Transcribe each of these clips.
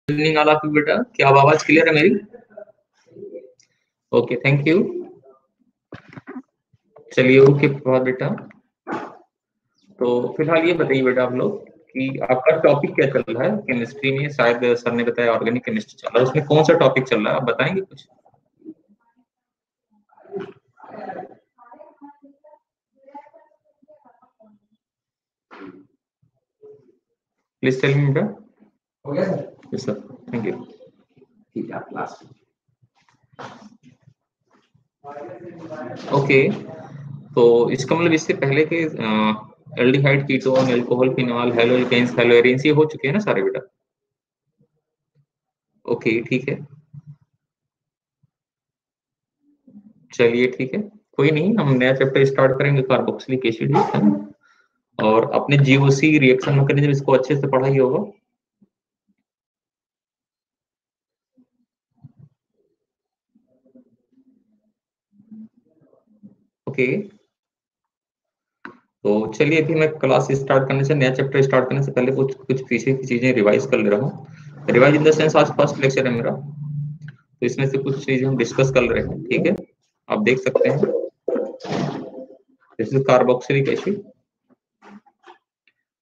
Evening all of you बेटा, क्या आवाज क्लियर है मेरी? Okay, thank you. चलिए, ओके बहुत बेटा। तो फिलहाल ये बताइए बेटा आप लोग कि आपका टॉपिक क्या चल रहा है केमिस्ट्री में? शायद सर ने बताया ऑर्गेनिक केमिस्ट्री चल रहा है, उसमें कौन सा टॉपिक चल रहा है आप बताएंगे कुछ? प्लीज टेल मी बेटा। हो गया sir? Yes sir, thank you. ठीक है, आप क्लास। ओके, तो इसका मतलब इससे पहले के एल्डिहाइड, कीटोन, अल्कोहल, फिनॉल, हैलोजेन्स, हैलोएरिन्स ये हो चुके हैं ना सारे बेटा? ओके, ठीक है। चलिए ठीक है, कोई नहीं, हम नया चैप्टर स्टार्ट करेंगे कार्बोक्सिलिक एसिड, है ना? और अपने जीओसी रिएक्शन मैकेनिज्म इसको अच्छे से पढ़ा ही होगा। ओके, तो चलिए अभी मैं क्लास स्टार्ट करने से, नया चैप्टर स्टार्ट करने से पहले कुछ कुछ पीछे की चीजें रिवाइज कर ले रहा हूँ। रिवाइज इन द सेंस आज फर्स्ट लेक्चर है मेरा, तो इसमें से कुछ चीजें हम डिस्कस कर रहे हैं, ठीक है? आप देख सकते हैं, दिस इज कार्बोक्सिलिक एसिड,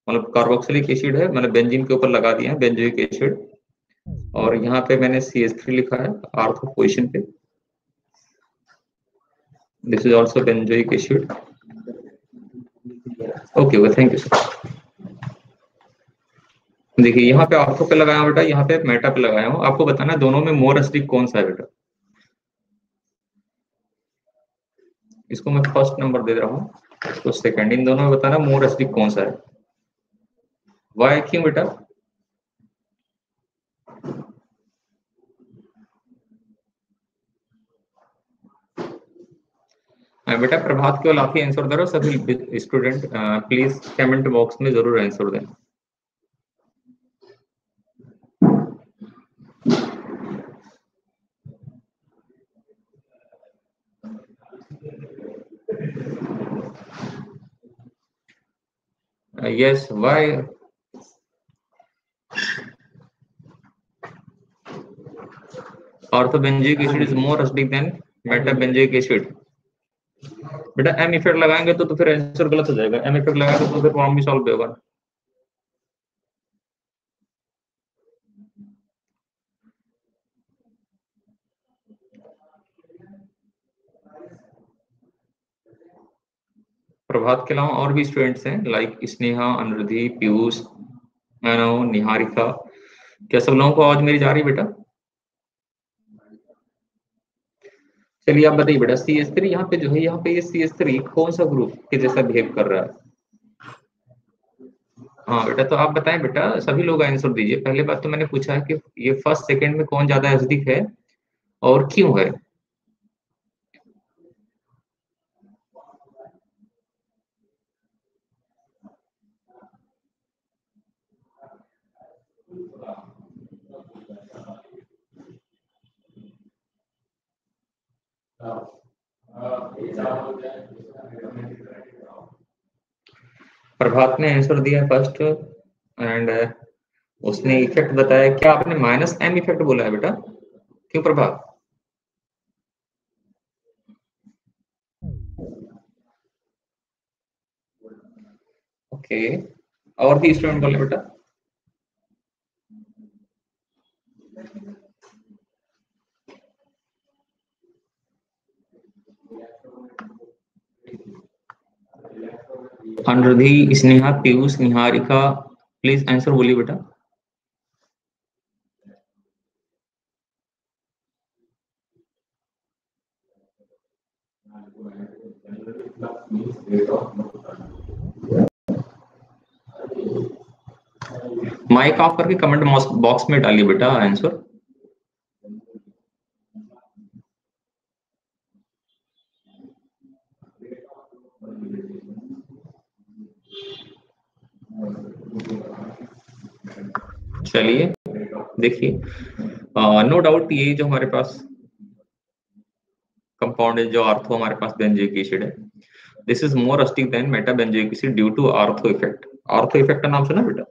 मतलब कार्बोक्सिलिक एसिड है, मैंने बेंजीन के ऊपर लगा दिया है बेंजोइक एसिड, और यहाँ पे मैंने CH3 लिखा है आर्थो पोजीशन पे। This is also benzoic acid. Okay, thank you sir. देखिए यहाँ पे ऑर्थो पे लगाया हूँ बेटा, यहाँ पे मेटा पे लगाया हूँ। आपको बताना है दोनों में मोर एसिडिक कौन सा है बेटा। इसको मैं फर्स्ट नंबर दे रहा हूँ, इसको सेकंड। इन दोनों में बताना मोर एसिडिक कौन सा है। वाई, क्यों बेटा? बेटा प्रभात केवल आप ही आंसर दे रहे हो, सभी स्टूडेंट प्लीज कमेंट बॉक्स में जरूर आंसर दें। Yes, why? Orthobenzoic acid is more acidic than metabenzoic acid. बेटा एम इफेक्ट लगाएंगे तो फिर आंसर गलत हो जाएगा। एम इफेक्ट लगाएंगे तो फिर प्रॉब्लम भी सॉल्व होगा। प्रभात के अलावा और भी स्टूडेंट्स हैं लाइक स्नेहा, अनुरुधि, पीयूष, मानव, निहारिका। क्या सब लोगों को आवाज मेरी जा रही बेटा? चलिए आप बताइए बेटा, CH3 यहाँ पे जो है, यहाँ पे ये CH3 कौन सा ग्रुप के जैसा बिहेव कर रहा है? हाँ बेटा, तो आप बताएं बेटा, सभी लोग आंसर दीजिए। पहले बात तो मैंने पूछा है कि ये फर्स्ट सेकंड में कौन ज्यादा एसिडिक है और क्यों है? प्रभात ने आंसर दिया फर्स्ट, एंड उसने इफेक्ट बताया। क्या आपने माइनस एम इफेक्ट बोला है बेटा? क्यों प्रभात? ओके, और भी स्टूडेंट बोले बेटा? अनुरुधि, स्नेहा, पीयूष, निहारिका, प्लीज आंसर बोलिए बेटा। माइक ऑफ करके कमेंट बॉक्स में डालिए बेटा आंसर। चलिए देखिए, नो डाउट ये जो हमारे पास कंपाउंड है जो आर्थो हमारे पास बेंजोइक एसिड है. This is more acidic than meta benzoic acid due to ortho effect. Ortho effect का नाम सुना बेटा?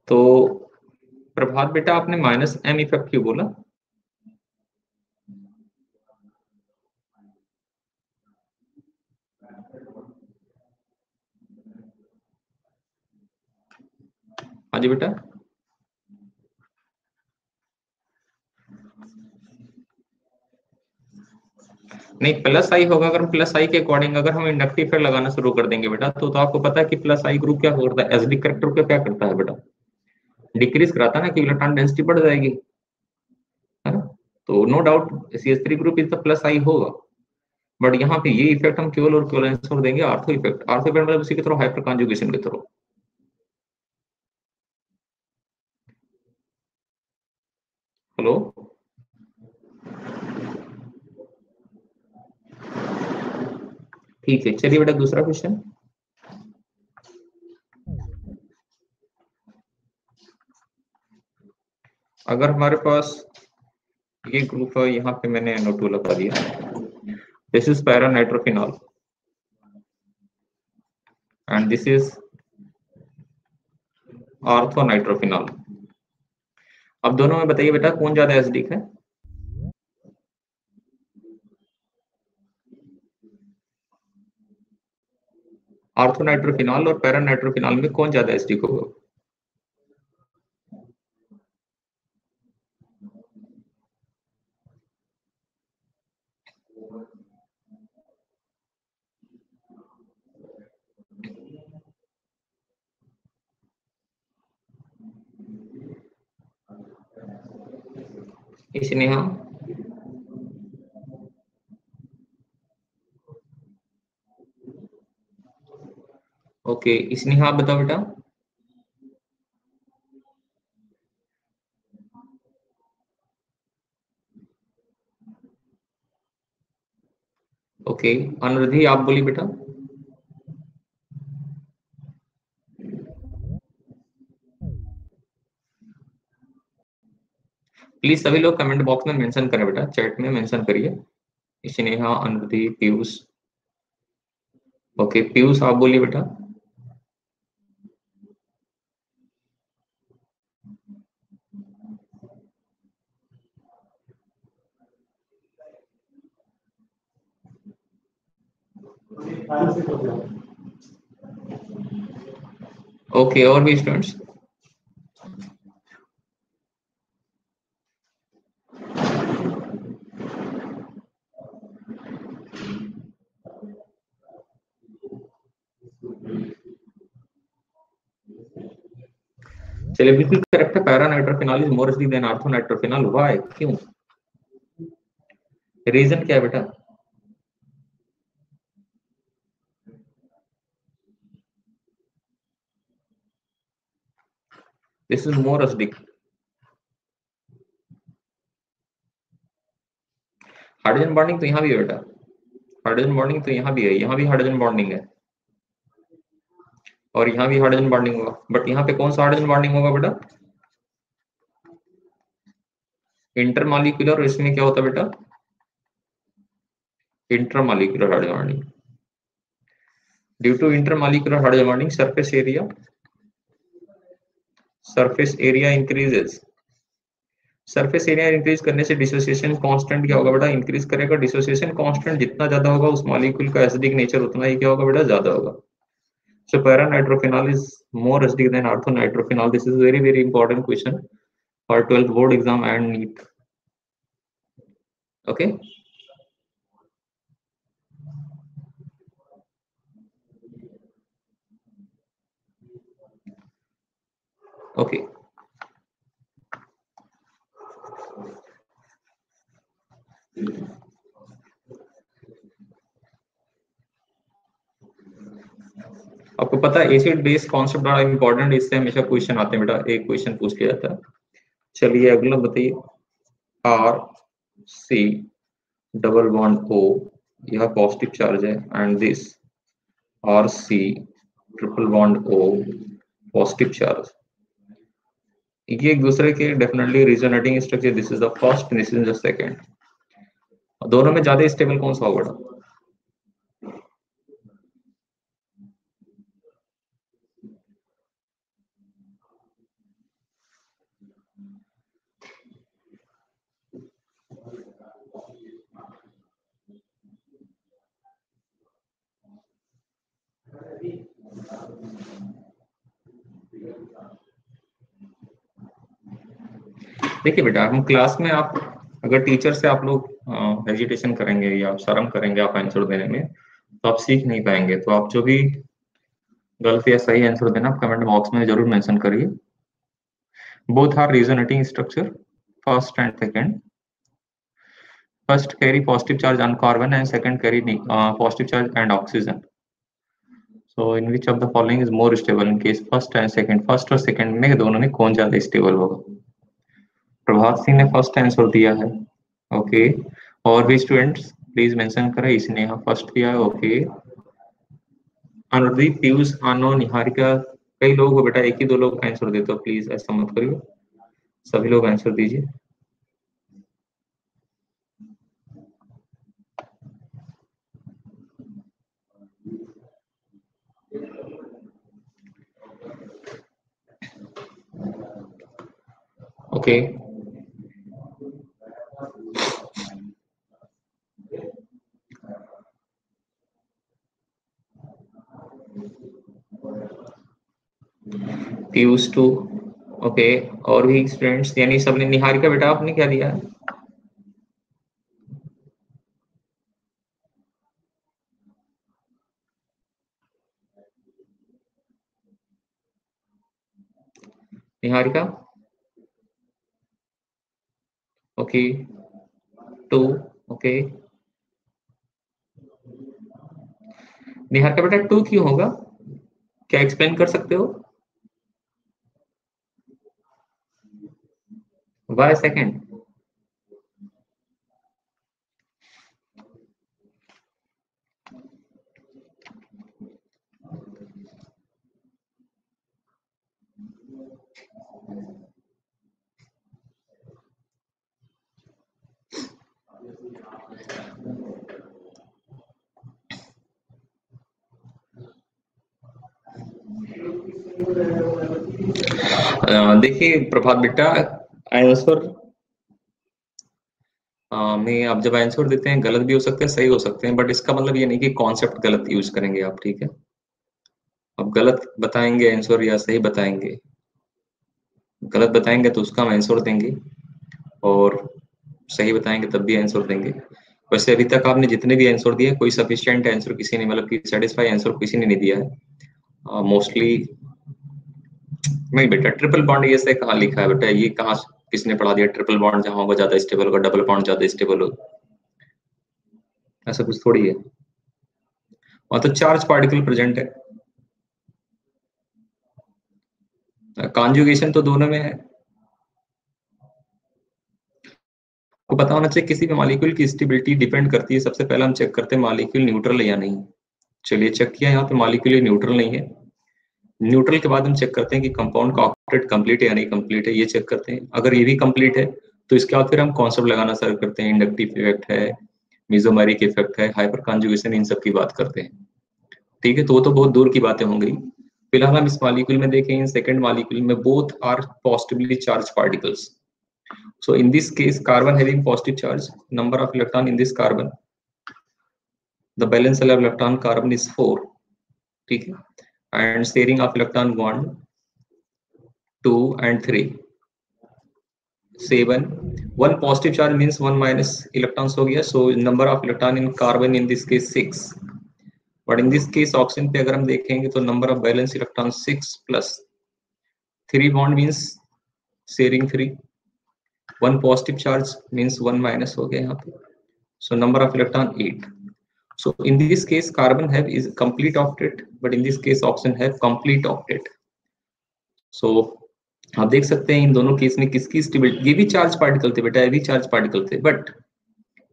तो प्रभात बेटा आपने -m इफेक्ट क्यों बोला? हाँ जी बेटा. नहीं, प्लस आई होगा. अगर प्लस आई के अकॉर्डिंग अगर हम इंडक्टिव इफेक्ट लगाना शुरू कर देंगे बेटा, तो आपको पता है कि प्लस आई ग्रुप क्या करता है, एसिडिक कैरेक्टर को क्या करता है बेटा, डिक्रीज कराता है ना, कि इलेक्ट्रॉन डेंसिटी बढ़ जाएगी, है ना. तो no doubt CH3 group is the plus I होगा. बट यहाँ पे ये इफेक्ट हम केवल और केवल आंसर देंगे आर्थो इफेक्ट. आर्थो इफेक्ट मतलब उसी के थ्रू, हाइपर कॉन्जुगेशन के थ्रू. हेलो, ठीक है. चलिए बेटा दूसरा क्वेश्चन. अगर हमारे पास ये ग्रुप है, यहाँ पे मैंने NO2 लगा दिया. This is para nitrophenol and this is ortho nitrophenol. अब दोनों में बताइए बेटा कौन ज्यादा एसिडिक है? आर्थो नाइट्रोफिनॉल और पैरा नाइट्रोफिनॉल में कौन ज्यादा एसिडिक होगा? स्नेहा, ओके. स्नेहा आप बताओ बेटा. ओके. अनुरुद्धि आप बोली बेटा. प्लीज सभी लोग कमेंट बॉक्स में मेंशन करें बेटा, चैट में मेंशन करिए. स्नेहा, अनुरुद्धि, पीयूष. ओके, पीयूष आप बोलिए बेटा. ओके, और भी स्टूडेंट्स? चलिए, बिल्कुल करेक्ट है. Para nitrophenol is more acidic then ortho nitrophenol. Why, क्यों? रीजन क्या है बेटा? This is more acidic. Hydrogen bonding तो यहाँ भी है बेटा. हाइड्रोजन बॉन्डिंग तो यहाँ भी है. यहाँ भी हाइड्रोजन बॉन्डिंग है और यहाँ भी हाइड्रोजन बॉन्डिंग होगा. बट यहाँ पे कौन सा हाइड्रोजन बॉन्डिंग होगा बेटा? इंटरमॉलिक्यूलर. और इसमें क्या होता है बेटा? Intermolecular hydrogen bonding. Due to intermolecular hydrogen bonding surface area increases. Surface area increase करने से डिसोसिएशन कांस्टेंट क्या होगा बेटा? इंक्रीज करेगा. डिसोसिएशन कांस्टेंट जितना ज्यादा होगा उस मॉलिक्यूल का एसिडिक नेचर उतना ही क्या होगा बेटा? ज्यादा होगा. So para nitrophenol is more acidic than ortho nitrophenol. This is very very important question for 12th board exam and NEET. Okay. Okay. आपको पता है एसिड बेस कॉन्सेप्ट बड़ा इंपॉर्टेंट, इससे हमेशा क्वेश्चन आते हैं बेटा. एक क्वेश्चन पूछ लिया जाता है. चलिए अगला बताइए. RC डबल बॉन्ड O, यह पॉजिटिव चार्ज है, and this RC triple bond O positive charge. ये एक दूसरे के definitely resonating structure, this is the first, this is the second. दोनों में ज्यादा स्टेबल कौन सा होगा? देखिए बेटा, हम क्लास में आप अगर टीचर से आप लोग हेजिटेशन करेंगे या शर्म करेंगे आप आंसर देने में, तो आप सीख नहीं पाएंगे। तो आप जो भी गलत या सही आंसर देना आप कमेंट बॉक्स में जरूर मेंशन करिए। Both are resonating structure, first and second. First carry positive charge on carbon and second carry positive charge and oxygen. So in which of the following is more stable in case first and second? First और second में दोनों में कौन ज्यादा stable होगा? प्रभात सिंह ने first answer दिया है। ओके, और भी स्टूडेंट्स प्लीज मेंशन करें। इसने यहाँ फर्स्ट दिया है। ओके, अनुदीप, पीयूष, आनो, निहारिका, कई लोग हो बेटा, एक ही दो लोग आंसर देते हो, प्लीज ऐसा मत करिए, सभी लोग आंसर दीजिए। Okay, Piyush to. ओके, और भी स्टूडेंट्स, यानी सबने, निहारिका बेटा आपने क्या दिया है? निहारिका, ओके, 2। ओके, निहारिका बेटा 2 क्यों होगा, क्या एक्सप्लेन कर सकते हो? Why second? देखिए प्रभात बेटा, आंसर में आप जब आंसर देते हैं गलत भी हो सकते हैं, सही हो सकते हैं, बट इसका मतलब ये नहीं कि कॉन्सेप्ट गलत यूज करेंगे आप, ठीक है? अब गलत बताएंगे आंसर या सही बताएंगे, गलत बताएंगे तो उसका हम आंसर देंगे, और सही बताएंगे तब भी आंसर देंगे। वैसे अभी तक आपने जितने भी आंसर दिए, कोई सफिशिएंट आंसर किसी ने, मतलब कि सेटिस्फाई आंसर किसी ने नहीं दिया है मोस्टली। नहीं बेटा, ट्रिपल बॉन्ड ये से कहाँ लिखा है बेटा, ये कहाँ किसने पढ़ा दिया? ट्रिपल बॉन्ड जहां होगा ज्यादा स्टेबल होगा, डबल बॉन्ड ज्यादा स्टेबल होगा, ऐसा कुछ थोड़ी है। और तो चार्ज पार्टिकल प्रेजेंट है, कॉन्जुगेशन तो दोनों में है। आपको पता होना चाहिए किसी भी मॉलिक्यूल की स्टेबिलिटी डिपेंड करती है, सबसे पहले हम चेक करते हैं मॉलिक्यूल न्यूट्रल है या नहीं। चलिए चेक किया, यहाँ पे मॉलिक्यूल न्यूट्रल नहीं है। न्यूट्रल के बाद हम चेक करते हैं कि कंपाउंड का ऑक्टेट कंप्लीट है या नहीं कंप्लीट है, ये चेक करते हैं। अगर ये भी कंप्लीट है तो इसके बाद फिर हम कॉन्सेप्ट लगाना स्टार्ट करते हैं, इंडक्टिव इफेक्ट है, मेसोमेरिक इफेक्ट है, हाइपर कॉन्जुगेशन, इन सब की बात करते हैं, ठीक है? तो वो तो बहुत दूर की बातें होंगी। फिलहाल हम इस मॉलिक्यूल में देखें, इन सेकंड मॉलिक्यूल में both are positively charge particles. So in this case, carbon having positive charge, number of electron in this carbon, the balance of electron carbon is 4, ठीक है? And sharing of electron 1, 2 and 3, 7. One positive charge means one minus electrons हो गया, so number of electron in carbon in this case 6. But in this case oxygen पे अगर हम देखेंगे तो number of valence electron 6 plus 3 bond means sharing 3. One positive charge means one minus हो गया यहाँ पे, so number of electron 8. So in this case carbon have is complete octet, but in this case oxygen have complete octet. So आप देख सकते हैं इन दोनों case में किसकी स्टेबिलिटी, ये भी चार्ज पार्टिकल थे बेटा, ये भी चार्ज पार्टिकल थे, बट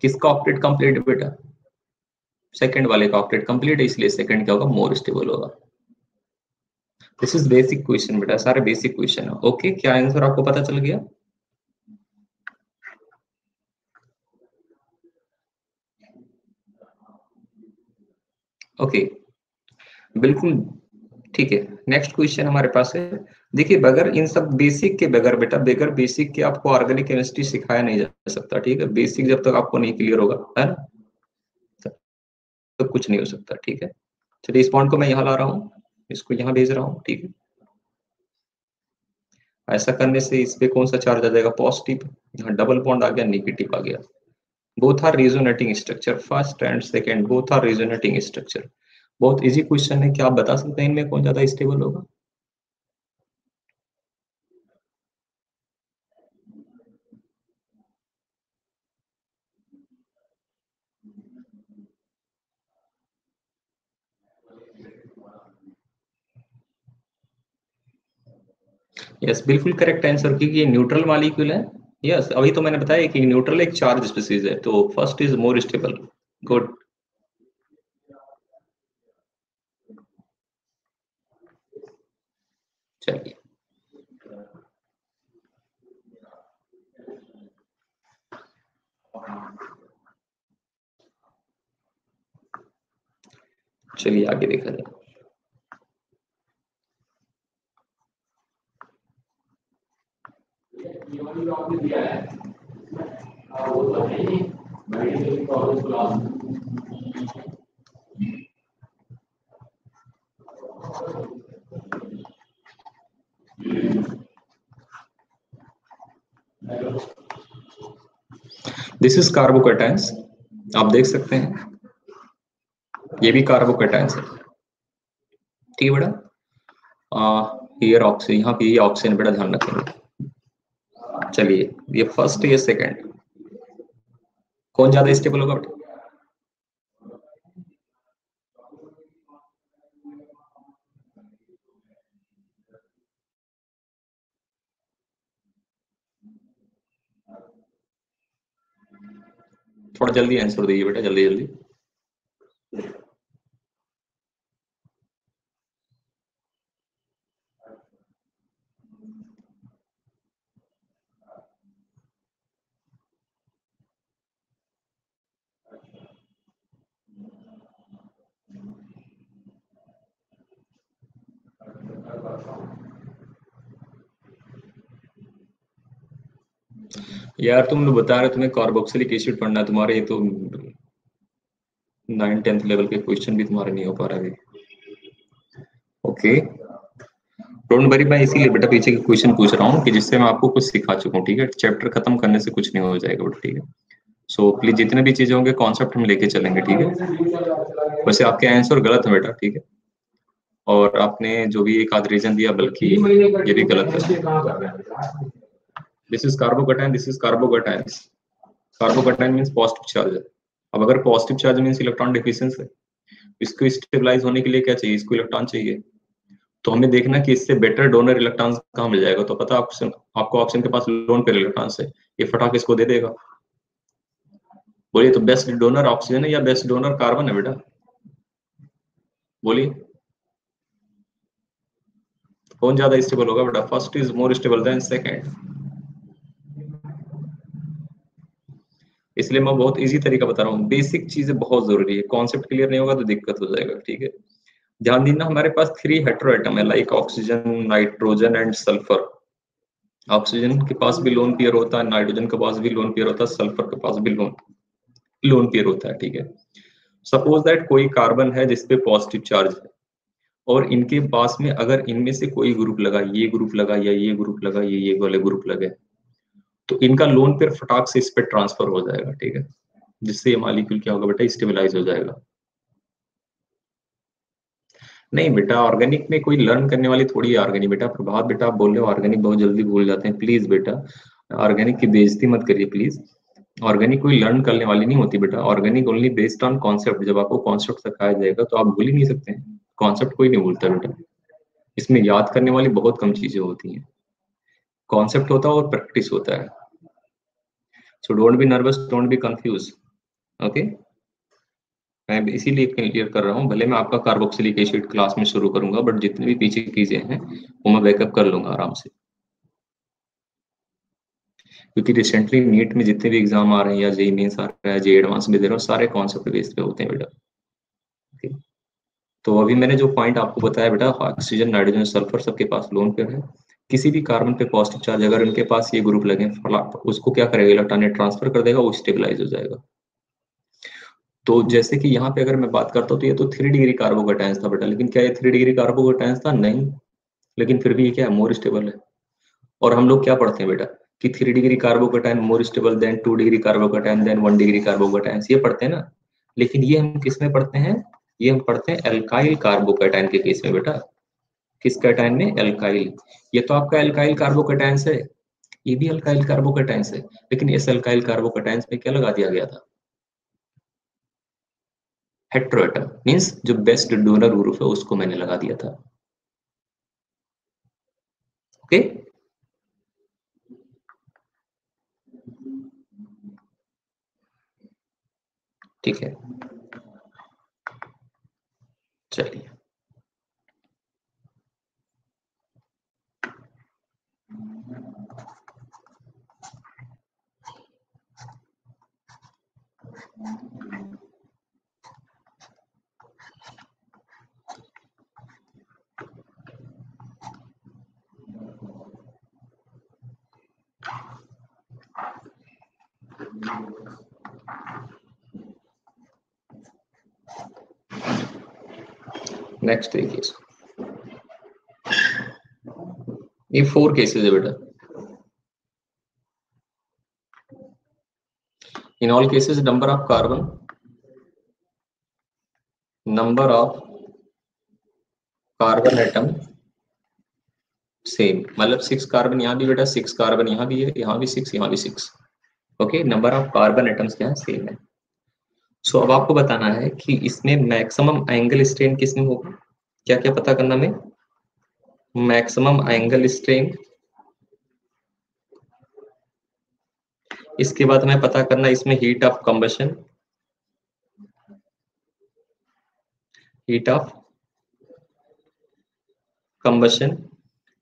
किसका ऑक्टेट कंप्लीट है बेटा? सेकंड वाले का ऑक्टेट कंप्लीट है, इसलिए सेकंड क्या होगा, मोर स्टेबल होगा। दिस इज बेसिक क्वेश्चन बेटा, सारे बेसिक क्वेश्चन है। ओके, क्या आंसर आपको पता चल गया? ओके, बिल्कुल ठीक है। नेक्स्ट क्वेश्चन हमारे पास है, देखिए बगैर इन सब बेसिक के, बगैर बेटा बगैर बेसिक के आपको ऑर्गेनिक केमिस्ट्री सिखाया नहीं जा सकता, ठीक है। बेसिक जब तक आपको नहीं क्लियर होगा, है ना, तो कुछ नहीं हो सकता, ठीक है। चलिए इस पॉइंट को मैं यहाँ ला रहा हूँ, इसको यहाँ भेज रहा हूँ, ठीक है। ऐसा करने से इस पे कौन सा चार्ज आ जाएगा? पॉजिटिव। यहाँ डबल बॉन्ड आ गया, नेगेटिव आ गया। Both are resonating structure, first and second both are resonating structure. बहुत इजी क्वेश्चन है, क्या आप बता सकते हैं इनमें कौन ज्यादा स्टेबल होगा? यस, बिल्कुल करेक्ट आंसर, क्योंकि ये न्यूट्रल मॉलिक्यूल है। यस, अभी तो मैंने बताया कि न्यूट्रल एक चार्ज स्पीसीज है, तो first is more stable. Good. चलिए, चलिए आगे देखा जाए। दिस इज कार्बोकैटायंस, आप देख सकते हैं, ये भी कार्बोकैटायंस है, ठीक है बेटा। हियर ऑक्सीजन, यहाँ पे ये ऑक्सीजन बेटा, ध्यान रखेंगे। चलिए, ये फर्स्ट, ये सेकंड, कौन ज्यादा स्टेबल होगा बेटा? थोड़ा जल्दी आंसर दीजिए बेटा, जल्दी जल्दी। यार तुम लोग बता रहे हो तुम्हें कार्बोक्सिलिक एसिड पढ़ना है, तुम्हारे ये तो 9th-10th लेवल के क्वेश्चन भी तुम्हारे नहीं हो पा रहा है अभी। ओके, डोंट वरी, मैं इसीलिए बेटा पीछे के क्वेश्चन पूछ रहा हूँ कि जिससे मैं आपको कुछ सिखा चुका हूँ, ठीक है। चैप्टर खत्म करने से कुछ नहीं हो जाएगा बेटा, ठीक है। सो प्लीज जितने भी चीजें होंगे कॉन्सेप्ट हम लेके चलेंगे, ठीक है। वैसे आपके आंसर गलत है बेटा, ठीक है, और आपने जो भी एक आध रीजन दिया बल्कि ये भी गलत है। This is carbocation, this is carbocation. Carbocation means positive charge है। अब अगर पॉजिटिव चार्ज मींस इलेक्ट्रॉन डिफिशियंस है, इसको स्टेबलाइज होने के लिए क्या चाहिए? इसको इलेक्ट्रॉन चाहिए। तो हमें देखना कि इससे बेटर डोनर इलेक्ट्रॉन कहाँ मिल जाएगा। तो पता आपको ऑप्शन के पास लोन पेयर इलेक्ट्रॉन है, ये फटाक इसको दे देगा। बोलिए, तो बेस्ट डोनर ऑक्सीजन है या बेस्ट डोनर कार्बन है बेटा? बोलिए, कौन ज्यादा स्टेबल होगा बेटा? First is more stable then second. इसलिए मैं बहुत इजी तरीका बता रहा हूँ, बेसिक चीजें बहुत जरूरी है, कॉन्सेप्ट क्लियर नहीं होगा तो दिक्कत हो जाएगा, ठीक है। ध्यान देना, हमारे पास 3 हेटेरो एटम है, like oxygen, nitrogen and sulphur. Oxygen के पास भी लोन पेयर होता है, नाइट्रोजन के पास भी लोन पेयर होता है, सल्फर के पास भी लोन पेयर होता है, ठीक है। सपोज दैट कोई कार्बन है जिसपे पॉजिटिव चार्ज है, और इनके पास में अगर इनमें से कोई ग्रुप लगा, ये ग्रुप लगा या ये ग्रुप लगा, ये वाले ग्रुप लगे, तो इनका लोन पेयर फटाक से इस पे ट्रांसफर हो जाएगा, ठीक है, जिससे ये मॉलिक्यूल क्या होगा बेटा? स्टेबलाइज हो जाएगा। नहीं बेटा, ऑर्गेनिक में कोई लर्न करने वाली थोड़ी है ऑर्गेनिक बेटा। प्रभात बेटा, आप बोल रहे हो ऑर्गेनिक बहुत जल्दी भूल जाते हैं, प्लीज बेटा ऑर्गेनिक की बेइज्जती मत करिए प्लीज। ऑर्गेनिक कोई लर्न करने वाली नहीं होती बेटा, organic only based on concept. जब आपको कॉन्सेप्ट सिखाया जाएगा तो आप भूल ही नहीं सकते हैं, कॉन्सेप्ट कोई नहीं भूलता बेटा। इसमें याद करने वाली बहुत कम चीजें होती हैं, कॉन्सेप्ट होता है और प्रैक्टिस होता है। So don't be nervous, don't be confuse, okay. मैं इसीलिए क्लियर कर रहा हूँ, भले मैं आपका कार्बोक्सिलिक एसिड क्लास में शुरू करूंगा, बट जितनी भी पीछे की चीजें हैं वो मैं बैकअप कर लूंगा आराम से, क्योंकि रिसेंटली नीट में जितने भी एग्जाम आ रहे हैं या जेईई मेंस आ रहा है, जेईई एडवांस भी दे रहा हूँ, सारे कॉन्सेप्ट बेस पे होते हैं बेटा। ठीक। तो अभी मैंने जो पॉइंट आपको बताया बेटा, ऑक्सीजन नाइट्रोजन सल्फर सबके पास लोन पेयर है, किसी भी कार्बन पे पॉजिटिव चार्ज अगर इनके पास ये ग्रुप लगे उसको क्या करेगा, इलेक्ट्रॉन ट्रांसफर कर देगा, वो स्टेबलाइज हो जाएगा। तो जैसे कि यहाँ पे अगर मैं बात करता हूँ तो ये तो 3 डिग्री कार्बोकेटायंस था बेटा, लेकिन क्या ये 3 डिग्री कार्बोकेटायंस था? नहीं, लेकिन फिर भी ये क्या है, मोर स्टेबल है। और हम लोग क्या पढ़ते हैं बेटा कि 3 degree carbocation more stable than 2 degree carbocation than 1 degree carbocations, ये पढ़ते हैं ना। लेकिन ये हम किस में पढ़ते हैं? ये हम पढ़ते हैं एल्काइल कार्बोकेटायन के केस में बेटा। किस कैटायन में? एल्काइल। ये तो आपका एल्काइल कार्बोकेटायंस है, ये भी एल्काइल कार्बोकेटायंस है, लेकिन इस एल्काइल कार्बोकेटायंस में क्या लगा दिया गया था? हेट्रोएटम, मींस जो बेस्ट डोनर ग्रुप है उसको मैंने लगा दिया था। ओके, ठीक है, चलिए। नेक्स्ट देखिए, ये 4 केसेस है बेटा। इन all cases number of carbon atom same, मतलब 6 कार्बन यहाँ भी बेटा, 6 कार्बन यहाँ भी है, यहाँ भी 6, यहाँ भी 6। Okay, number of carbon atoms क्या है? सेम है। सो अब आपको बताना है कि इसमें मैक्सिमम एंगल स्ट्रेन किसमें होगा, क्या क्या पता करना में? मैक्सिमम एंगल स्ट्रेन, इसके बाद हमें पता करना इसमें हीट ऑफ कंबशन,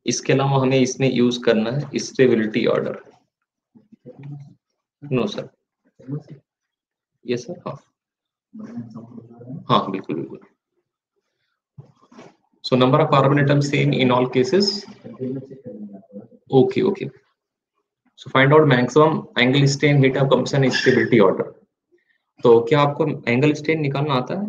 इसके अलावा हमें इसमें यूज करना है stability order. No sir, yes sir, हाँ हाँ बिल्कुल बिल्कुल। So number of carbon atom same in all cases. Okay okay, so find out maximum angle strain, heat of combustion, stability order. तो क्या आपको एंगल स्ट्रेन निकालना आता है?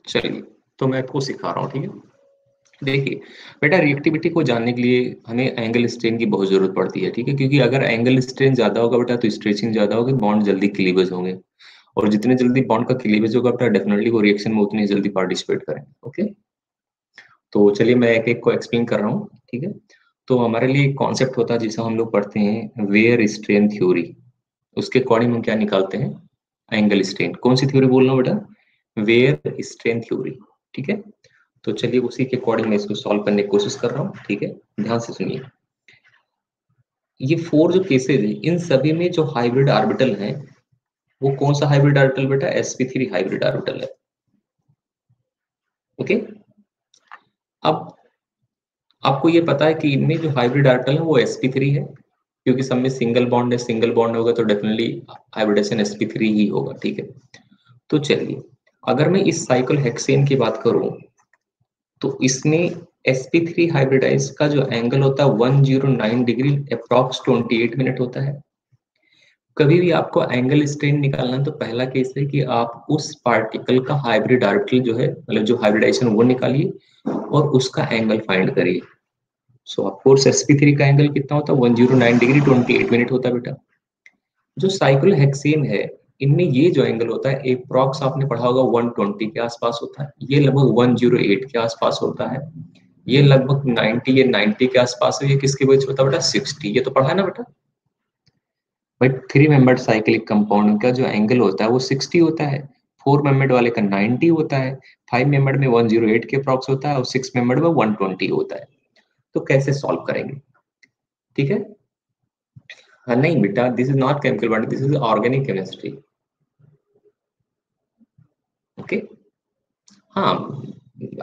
चलिए, तो मैं आपको सिखा रहा हूँ, ठीक है। देखिए बेटा, रिएक्टिविटी को जानने के लिए हमें एंगल स्ट्रेन की बहुत जरूरत पड़ती है, ठीक है, क्योंकि अगर एंगल स्ट्रेन ज्यादा होगा बेटा तो स्ट्रेचिंग ज्यादा होगी, बॉन्ड जल्दी क्लीवेज होंगे, और जितने जल्दी बॉन्ड का क्लीवेज होगा बेटा डेफिनेटली वो रिएक्शन में उतनी जल्दी पार्टिसिपेट करेंगे। ओके, तो चलिए मैं एक एक को एक्सप्लेन कर रहा हूँ, ठीक है। तो हमारे लिए एक कॉन्सेप्ट होता है जिसे हम लोग पढ़ते हैं वेयर स्ट्रेन थ्योरी, उसके अकॉर्डिंग हम क्या निकालते हैं? Angle strain. कौन सी थ्योरी बोल रहा हूँ बेटा? वेयर स्ट्रेन थ्योरी, ठीक है। तो चलिए उसी के अकॉर्डिंग मैं इसको सॉल्व करने की कोशिश कर रहा हूँ, ठीक है, ध्यान से सुनिए। ये 4 जो केसेस हैं इन सभी में जो हाइब्रिड ऑर्बिटल हैं वो कौन सा हाइब्रिड ऑर्बिटल बेटा? sp3 हाइब्रिड ऑर्बिटल है। ओके, अब आपको ये पता है कि इनमें जो हाइब्रिड ऑर्बिटल है वो sp3 है, क्योंकि सब में सिंगल बॉन्ड है, सिंगल बॉन्ड होगा तो डेफिनेटली हाइब्रिडेशन sp3 ही होगा, ठीक है। तो चलिए, अगर मैं इस साइकिल हेक्सेन की बात करूं तो इसमें sp3 हाइब्रिडाइज का जो एंगल होता है 109 डिग्री अप्रॉक्स 28 मिनट होता है। कभी भी आपको एंगल स्ट्रेन निकालना है तो पहला केस है कि आप उस पार्टिकल का हाइब्रिड ऑर्बिटल जो है, मतलब जो हाइब्रिडाइजेशन वो निकालिए और उसका एंगल फाइंड करिए। सो ऑफ कोर्स sp3 का एंगल कितना होता है? 109 डिग्री 28 मिनट होता है बेटा। जो साइक्लो हेक्सेन है इनमें ये जो एंगल होता है अप्रॉक्स आपने पढ़ा होगा 120 के आसपास होता है, ये लगभग 108 के आसपास होता है, ये लगभग 90 या 90 के आसपास है, ये किसके बीच होता है बेटा? 60, ये तो पढ़ा है ना बेटा। बट 3 मेंबर्ड साइक्लिक कंपाउंड का जो एंगल होता है वो 60 होता है, 4 मेंबर वाले का 90 होता है, 5 मेंबर में 108 के अप्रॉक्स होता है और 6 मेंबर में 120 होता है। तो कैसे सॉल्व करेंगे? ठीक है, हाँ नहीं बेटा, this is not chemical bonding, this is organic chemistry. Okay, हाँ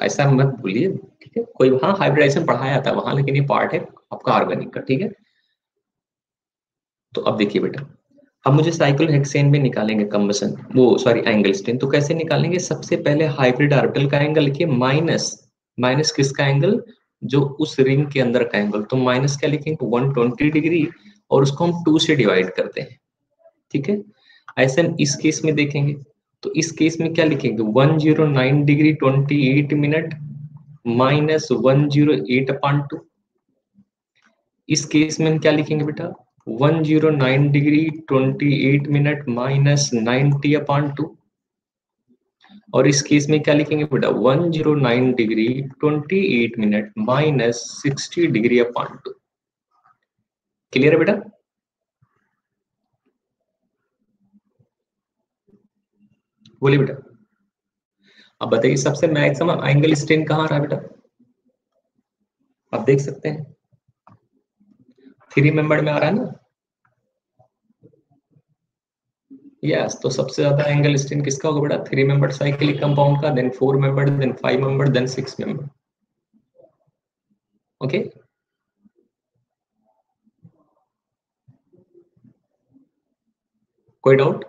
ऐसा मत भूलिए, ठीक है। कोई हाँ हाइब्रिडाइजेशन पढ़ाया था वहां, लेकिन ये पार्ट है आपका ऑर्गेनिक का, ठीक है। तो अब देखिए बेटा, अब मुझे साइक्लोहेक्सेन में निकालेंगे कम्बसन, वो सॉरी एंगल स्ट्रेन। तो कैसे निकालेंगे? सबसे पहले हाइब्रिड ऑर्बिटल का एंगल लिखिए, माइनस माइनस किसका एंगल? जो उस रिंग के अंदर का एंगल। तो माइनस क्या लिखेंगे? 120 डिग्री, और उसको हम 2 से डिवाइड करते हैं, ठीक है। ऐसे हम इस केस में देखेंगे, तो इस केस में क्या लिखेंगे? 109 डिग्री 28 मिनट माइनस 108/2। इस केस में हम क्या लिखेंगे बेटा? 109 डिग्री 28 मिनट माइनस 90/2। और इस केस में क्या लिखेंगे बेटा? 109 डिग्री 28 मिनट माइनस 60 डिग्री/2। क्लियर है बेटा? बोलिए बेटा। अब बताइए सबसे मैक्सिमम एंगल स्ट्रेन कहाँ रहा बेटा? आप देख सकते हैं 3 मेंबर में आ रहा है ना। यस, तो सबसे ज्यादा एंगल स्ट्रेन किसका होगा बेटा? 3 मेंबर साइक्लिक कंपाउंड का, then 4 member, then 5 member, then 6 member. Okay, कोई डाउट?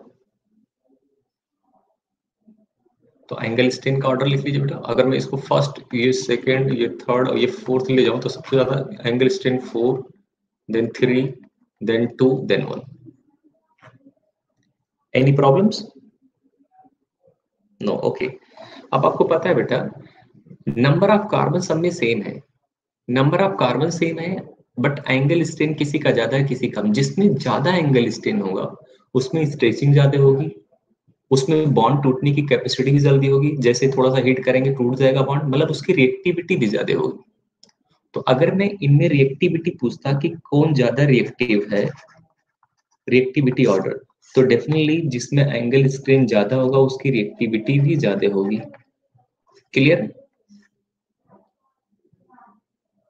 तो एंगल स्ट्रेन का ऑर्डर लिख लीजिए बेटा। अगर मैं इसको फर्स्ट, ये सेकंड, ये थर्ड और ये फोर्थ ले जाऊं, तो सबसे ज्यादा angle strain 4, then 3, then 2, then 1। Any problems? No, okay. अब आपको पता है बेटा, नंबर ऑफ कार्बन सब में सेम है, नंबर ऑफ कार्बन सेम है, बट एंगल स्ट्रेन किसी का ज्यादा है किसी कम। जिसमें ज्यादा एंगल स्ट्रेन होगा उसमें स्ट्रेचिंग ज्यादा होगी, उसमें बॉन्ड टूटने की कैपेसिटी भी जल्दी होगी, जैसे थोड़ा सा हीट करेंगे टूट जाएगा बॉन्ड, मतलब उसकी रिएक्टिविटी भी ज्यादा होगी। तो अगर मैं इनमें रिएक्टिविटी पूछता कि कौन ज्यादा रिएक्टिव है, रिएक्टिविटी ऑर्डर, तो डेफिनेटली जिसमें एंगल स्ट्रेन ज्यादा होगा उसकी रिएक्टिविटी भी ज्यादा होगी। क्लियर?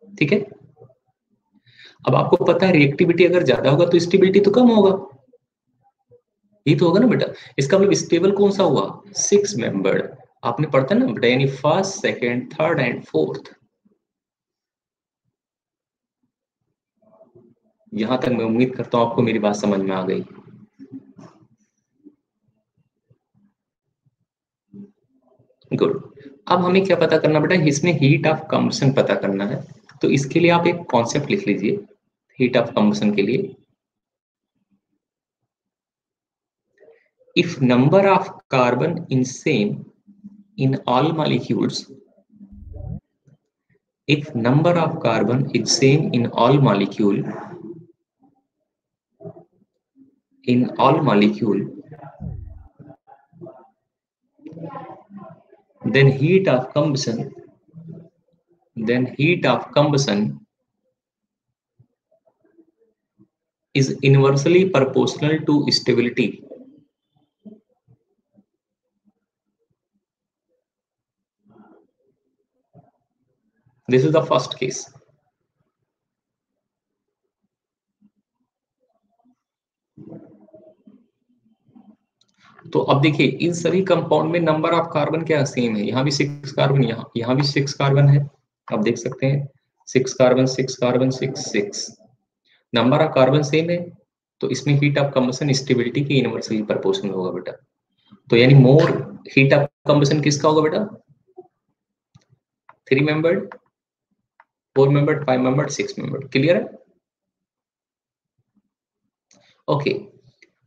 ठीक है। अब आपको पता है रिएक्टिविटी अगर ज्यादा होगा तो स्टेबिलिटी तो कम होगा, ये तो होगा ना बेटा। इसका मतलब स्टेबल कौन सा हुआ? 6 मेंबर्ड। आपने पढ़ता ना बेटा, यानी first, second, third and fourth. यहां तक मैं उम्मीद करता हूं आपको मेरी बात समझ में आ गई। गुड। अब हमें क्या पता करना बेटा? इसमें हीट ऑफ कंबशन पता करना है। तो इसके लिए आप एक कॉन्सेप्ट लिख लीजिए हीट ऑफ कंबशन के लिए। If number of carbon in same in all molecules, if number of carbon is same in all molecule, then heat of combustion is inversely proportional to stability. This is the first case. तो अब देखिए इन सभी compound में number of carbon क्या same है, यहाँ भी 6 carbon, यहाँ भी 6 कार्बन है। आप देख सकते हैं 6 carbon 6 carbon 6 6, number of carbon same है, तो इसमें हीट ऑफ कंबशन स्टेबिलिटी की इनवर्सली प्रोपोर्शनल होगा बेटा। तो यानी मोर हीट ऑफ कंबशन किसका होगा बेटा? 3 membered, 4 membered, 5 membered, 6 membered. Clear है? ओके,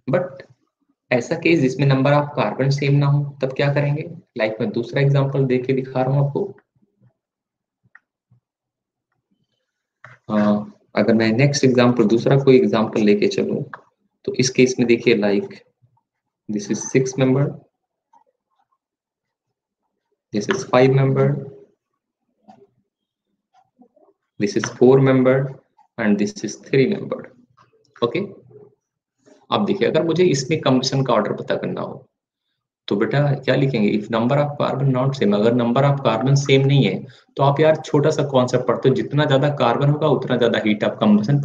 बट ऐसा केस जिसमें नंबर ऑफ कार्बन सेम ना हो तब क्या करेंगे? लाइक मैं दूसरा एग्जांपल दे के दिखा रहा हूं आपको। अगर मैं नेक्स्ट एग्जांपल दूसरा कोई एग्जांपल लेके चलूं, तो इस केस में देखिए like this is 6 member, this is 5 member, this is 4 member and this is 3 member. Okay, अब देखिए अगर मुझे इसमें कंबशन का ऑर्डर पता करना हो तो बेटा क्या लिखेंगे, if number of carbon not same, अगर नंबर ऑफ कार्बन सेम नहीं है तो आप यार छोटा सा कॉन्सेप्ट पढ़ते हो, जितना ज्यादा कार्बन होगा उतना ज्यादा हीट ऑफ कंबशन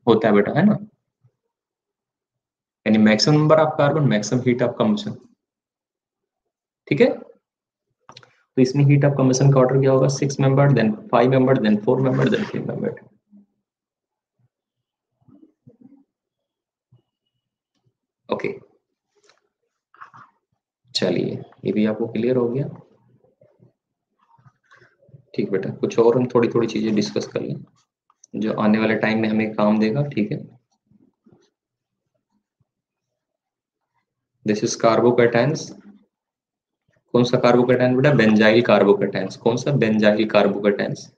होता है बेटा, है ना, यानी maximum number of carbon maximum heat of combustion, ठीक है। तो इसमें हीट ऑफ कंबशन का ऑर्डर क्या होगा, 6 member, then 5 member, then 4 member, then 3 member. Okay, चलिए ये भी आपको क्लियर हो गया, ठीक बेटा। कुछ और हम थोड़ी थोड़ी चीजें डिस्कस कर लें जो आने वाले टाइम में हमें काम देगा, ठीक है। दिस इज कार्बोकैटायंस, कौन सा कार्बोकैटायन बेटा, बेंजाइल कार्बोकैटायंस, कौन सा, बेंजाइल कार्बोकैटायंस।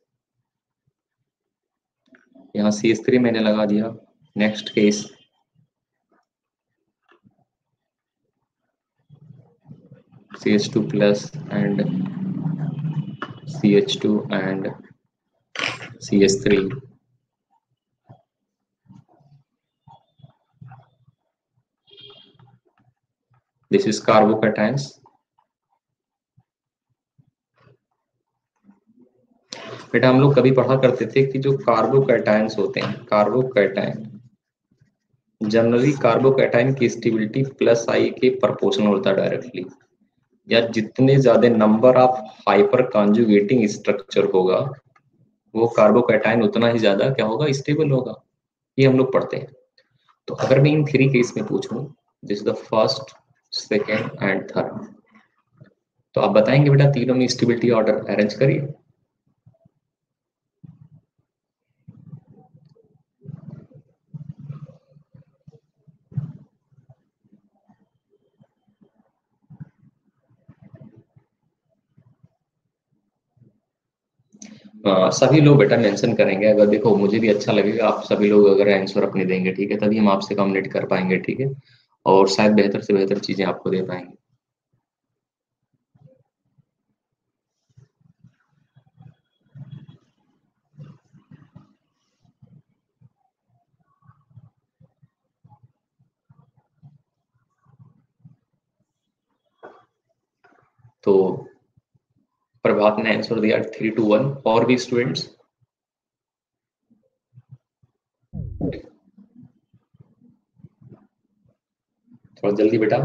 यहाँ CH3 मैंने लगा दिया। Next case, CH2 plus and CH2 and CH3. This is carbocations. बेटा हम लोग कभी पढ़ा करते थे कि जो कार्बोकैटायंस होते हैं, कार्बोकैटायन जनरली कार्बोकैटायन की स्टेबिलिटी प्लस आई के प्रोपोर्शनल होता है डायरेक्टली, या जितने ज्यादा number of hyper conjugating structure होगा वो कार्बोकैटायन उतना ही ज्यादा क्या होगा, स्टेबल होगा, ये हम लोग पढ़ते हैं। तो अगर मैं इन 3 केस में पूछूं, this the first, second and third, तो आप बताएंगे बेटा तीनों में स्टेबिलिटी ऑर्डर अरेंज करिए। सभी लोग बेटा मेंशन करेंगे, अगर देखो मुझे भी अच्छा लगेगा आप सभी लोग अगर आंसर अपने देंगे, ठीक है, तभी हम आपसे कम्युनिकेट कर पाएंगे, ठीक है, और शायद बेहतर से बेहतर चीजें आपको दे पाएंगे। तो प्रभात ने आंसर दिया 3 to 1, और भी स्टूडेंट्स, थोड़ा जल्दी बेटा।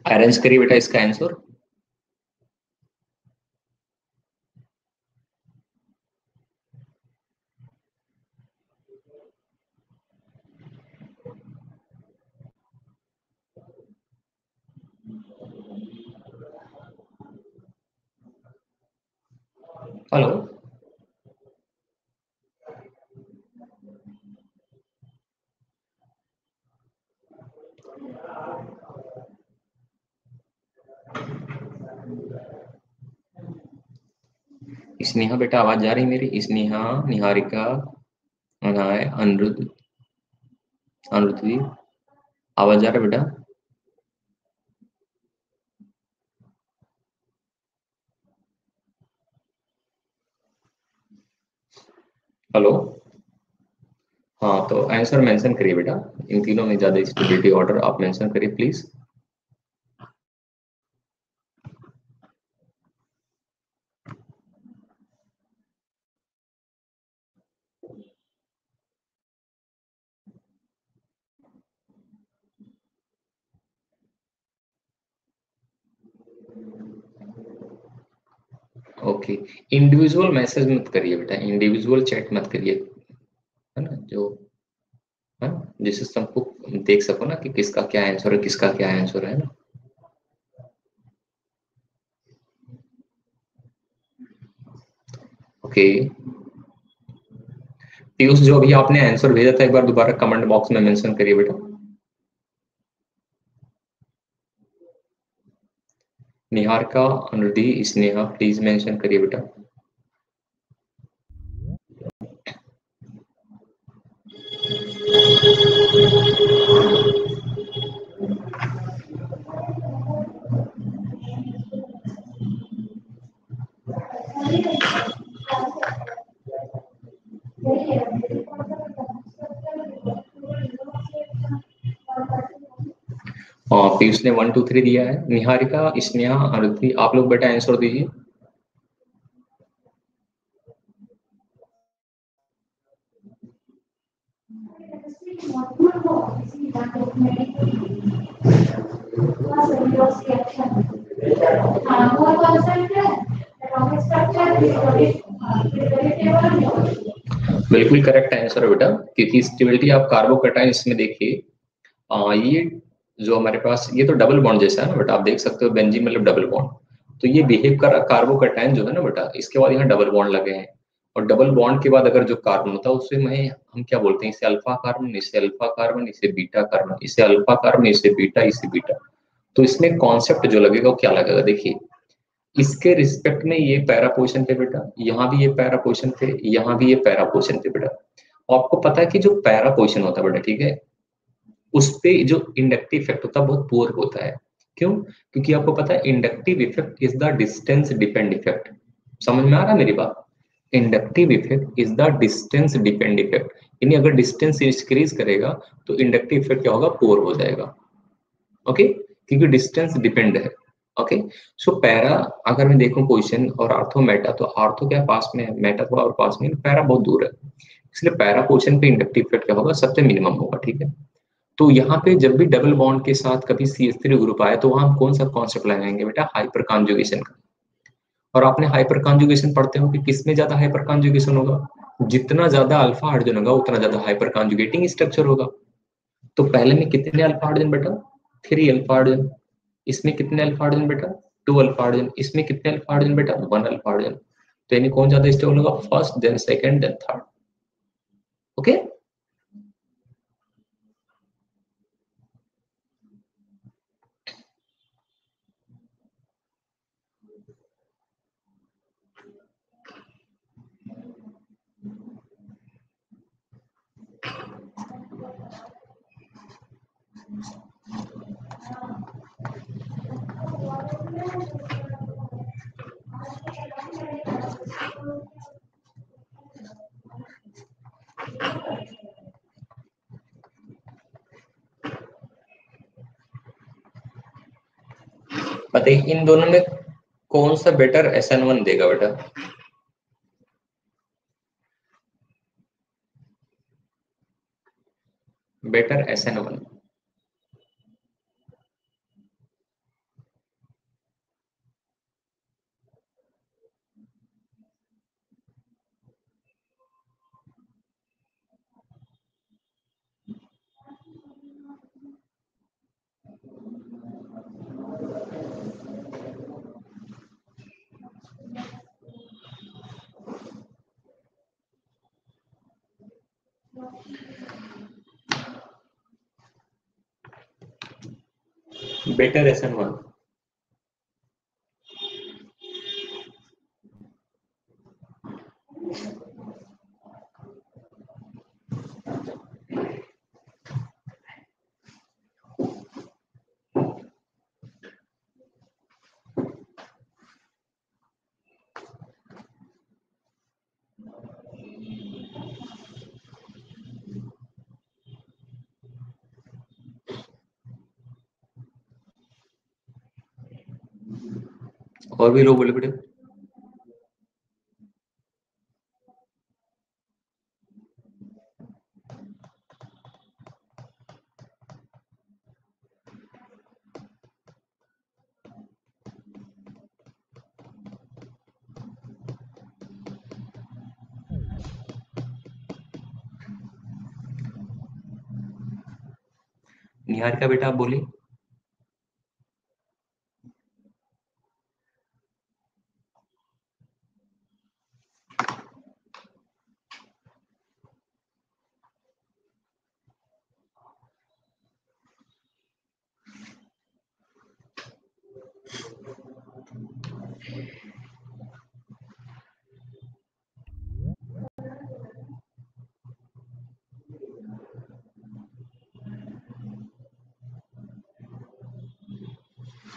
अरेंज करिए बेटा इसका आंसर। हेलो, स्नेहा बेटा आवाज जा रही मेरी, स्नेहा, निहारिका, अनाय, अनिरुद्ध, अनिरुद्धि, आवाज जा रहा है बेटा। हेलो, हाँ तो आंसर मेंशन करिए बेटा, इन तीनों में ज्यादा स्टेबिलिटी ऑर्डर आप मेंशन करिए प्लीज। ओके, इंडिविजुअल मैसेज मत करिए बेटा, इंडिविजुअल चैट मत करिए, है ना, जो है जिससे सबको देख सको ना कि किसका क्या आंसर है, किसका क्या आंसर है ना। ओके, पीयूष जो अभी आपने आंसर भेजा था एक बार दोबारा कमेंट बॉक्स में मेंशन करिए बेटा। निहारिका, अनुधि, स्नेहा प्लीज मेंशन करिए बेटा। पीयूष ने 1 2 3 दिया है। निहारिका, स्नेहा, आरती, आप लोग बेटा आंसर दीजिए। बिल्कुल करेक्ट आंसर है बेटा, क्योंकि स्टेबिलिटी आप कार्बोकैटायन इसमें देखिए, ये जो हमारे पास ये तो डबल बॉन्ड जैसा है ना बेटा, आप देख सकते हो बेंजीन मतलब डबल बॉन्ड, तो ये बिहेव कर रहा कार्बोकैटायन जो है ना बेटा, इसके बाद यहाँ डबल बॉन्ड लगे हैं, और डबल बॉन्ड के बाद अगर जो कार्बन होता है उसे मैं हम क्या बोलते हैं, इसे अल्फा कार्बन, इसे अल्फा कार्बन, इसे बीटा कार्बन, इसे अल्फा कार्बन, इसे बीटा, इसे बीटा। तो इसमें कॉन्सेप्ट जो लगेगा वो क्या लगेगा, देखिए इसके रिस्पेक्ट में ये पैरा पोजीशन पे बेटा, यहाँ भी ये पैरा पोजीशन पे, यहाँ भी ये पैरा पोजीशन पे बेटा। आपको पता है कि जो पैरा पोजीशन होता है बेटा, ठीक है, उस पे जो इंडक्टिव इफेक्ट होता है बहुत पुअर होता है। क्यों? क्योंकि आपको पता है inductive effect is the distance depend effect. समझ में आ रहा है मेरी बात? Inductive effect is the distance depend effect, यानी अगर डिस्टेंस इंक्रीज करेगा तो इंडक्टिव इफेक्ट क्या होगा, पुअर हो जाएगा। ओके, क्योंकि डिस्टेंस डिपेंड है। ओके, सो पैरा अगर मैं देखूं पोजीशन और आर्थो मेटा, तो आर्थो क्या पास में है, मेटा तो और पास में, पैरा बहुत दूर है, इसलिए पैरा पोजीशन पे इंडक्टिव इफेक्ट क्या होगा, सबसे मिनिमम होगा। ठीक है, तो यहाँ पे जब भी डबल बॉन्ड के साथ कभी CH3 ग्रुप आए तो वहां हम कौन सा कॉन्सेप्ट लगाएंगे बेटा, हाइपर कॉन्जुगेशन का। और आपने हाइपर कॉन्जुगेशन पढ़ते हो कि किसमें ज्यादा हाइपर कॉन्जुगेशन होगा, जितना ज्यादा अल्फा हाइड्रोजन होगा उतना ज्यादा हाइपर कॉन्जुगेटिंग स्ट्रक्चर होगा। तो पहले में कितने अल्फा हाइड्रोजन बेटा, 3 अल्फा हाइड्रोजन। इसमें कितने अल्फा हाइड्रोजन बेटा, 2 अल्फा हाइड्रोजन। इसमें कितने अल्फा हाइड्रोजन बेटा, 1 अल्फा हाइड्रोजन। तो यानी कौन ज्यादा स्टेबल होगा, first then second then third. Okay, बताइए इन दोनों में कौन सा बेटर SN1 देगा बेटा। Better SN1। Better SN1। और भी लोग बोले बेटे। निहारिका बेटा आप बोलिए।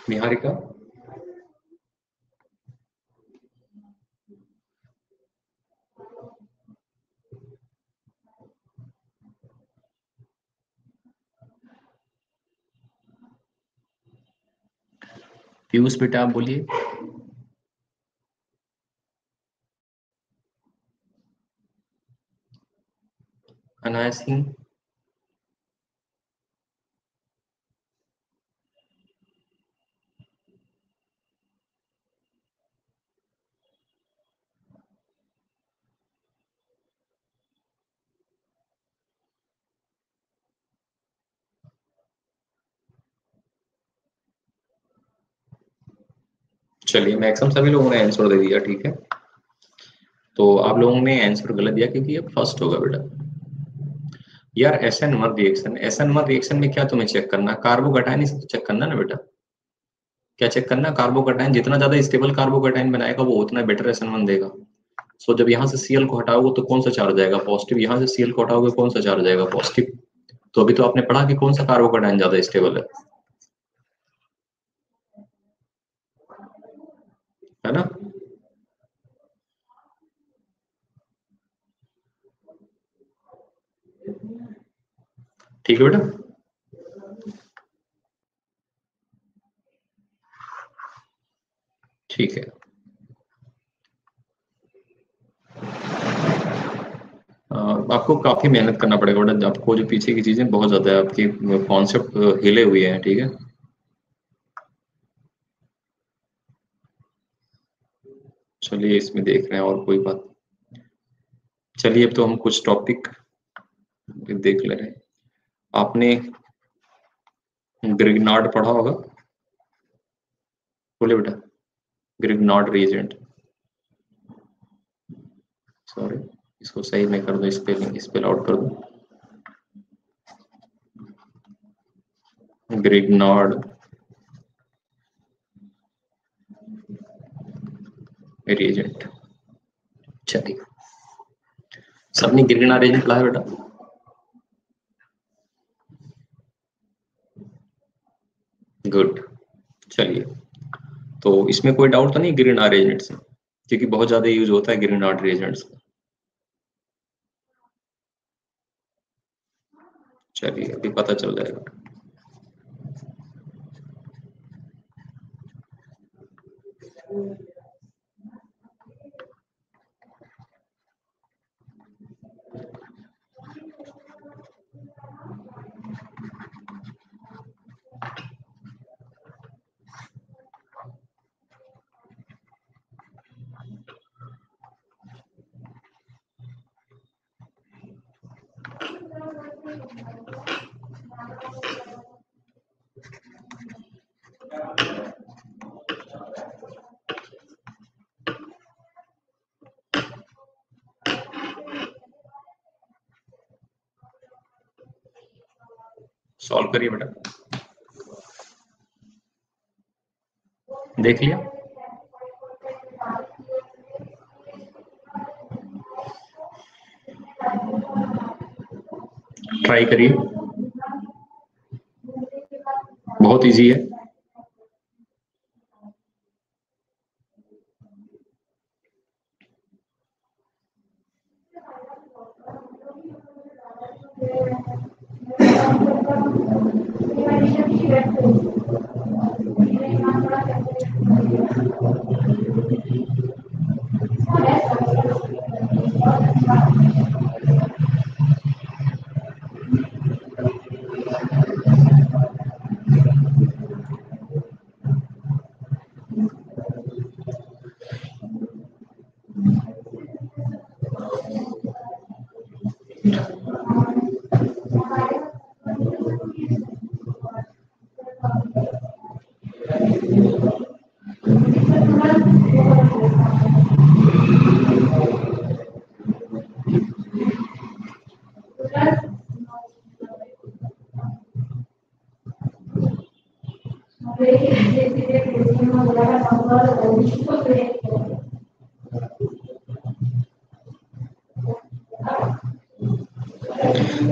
निहारिका, पीयूष बेटा आप बोलिए। अनाया सिंह, चलिए मैक्सिमम सभी लोगों ने आंसर दे दिया, ठीक है। तो आप लोगों ने आंसर गलत दिया क्योंकि ये फर्स्ट होगा बेटा। यार SN1 रिएक्शन, SN1 रिएक्शन में क्या तुम्हें चेक करना, कार्बोकैटायन ही चेक करना ना बेटा। क्या चेक करना, कार्बोकैटायन जितना ज्यादा स्टेबल कार्बोकैटायन बनाएगा वो उतना बेटर SN1 देगा। सो जब यहाँ से Cl को हटाओगे तो कौन सा चार्ज आएगा, पॉजिटिव। यहाँ से Cl को हटाओगे कौन सा चार्ज आएगा, पॉजिटिव। तो अभी तो आपने पढ़ा कि कौन सा कार्बोकैटायन ज्यादा स्टेबल है ना। ठीक है बेटा। ठीक है, आपको काफी मेहनत करना पड़ेगा बेटा। आपको जो पीछे की चीजें बहुत ज्यादा है, आपके कॉन्सेप्ट हिले हुए हैं, ठीक है। चलिए इसमें देख रहे हैं और कोई बात। चलिए अब तो हम कुछ टॉपिक देख ले रहे हैं। आपने ग्रिग्नार्ड पढ़ा होगा, बोले बेटा। ग्रिग्नार्ड रीजेंट, सॉरी इसको सही में कर दो, स्पेलिंग स्पेल आउट कर दो। Grignard reagent. चलिए सबने ग्रिग्नार्ड रीजेंट पढ़ा है बेटा। गुड। चलिए तो इसमें कोई डाउट तो नहीं ग्रिग्नार्ड रीजेंट से, क्योंकि बहुत ज्यादा यूज होता है ग्रिग्नार्ड रीजेंट्स का। चलिए अभी पता चल जाएगा। सॉल्व करिए बेटा। देख लिया, ट्राई करिए, बहुत इजी है।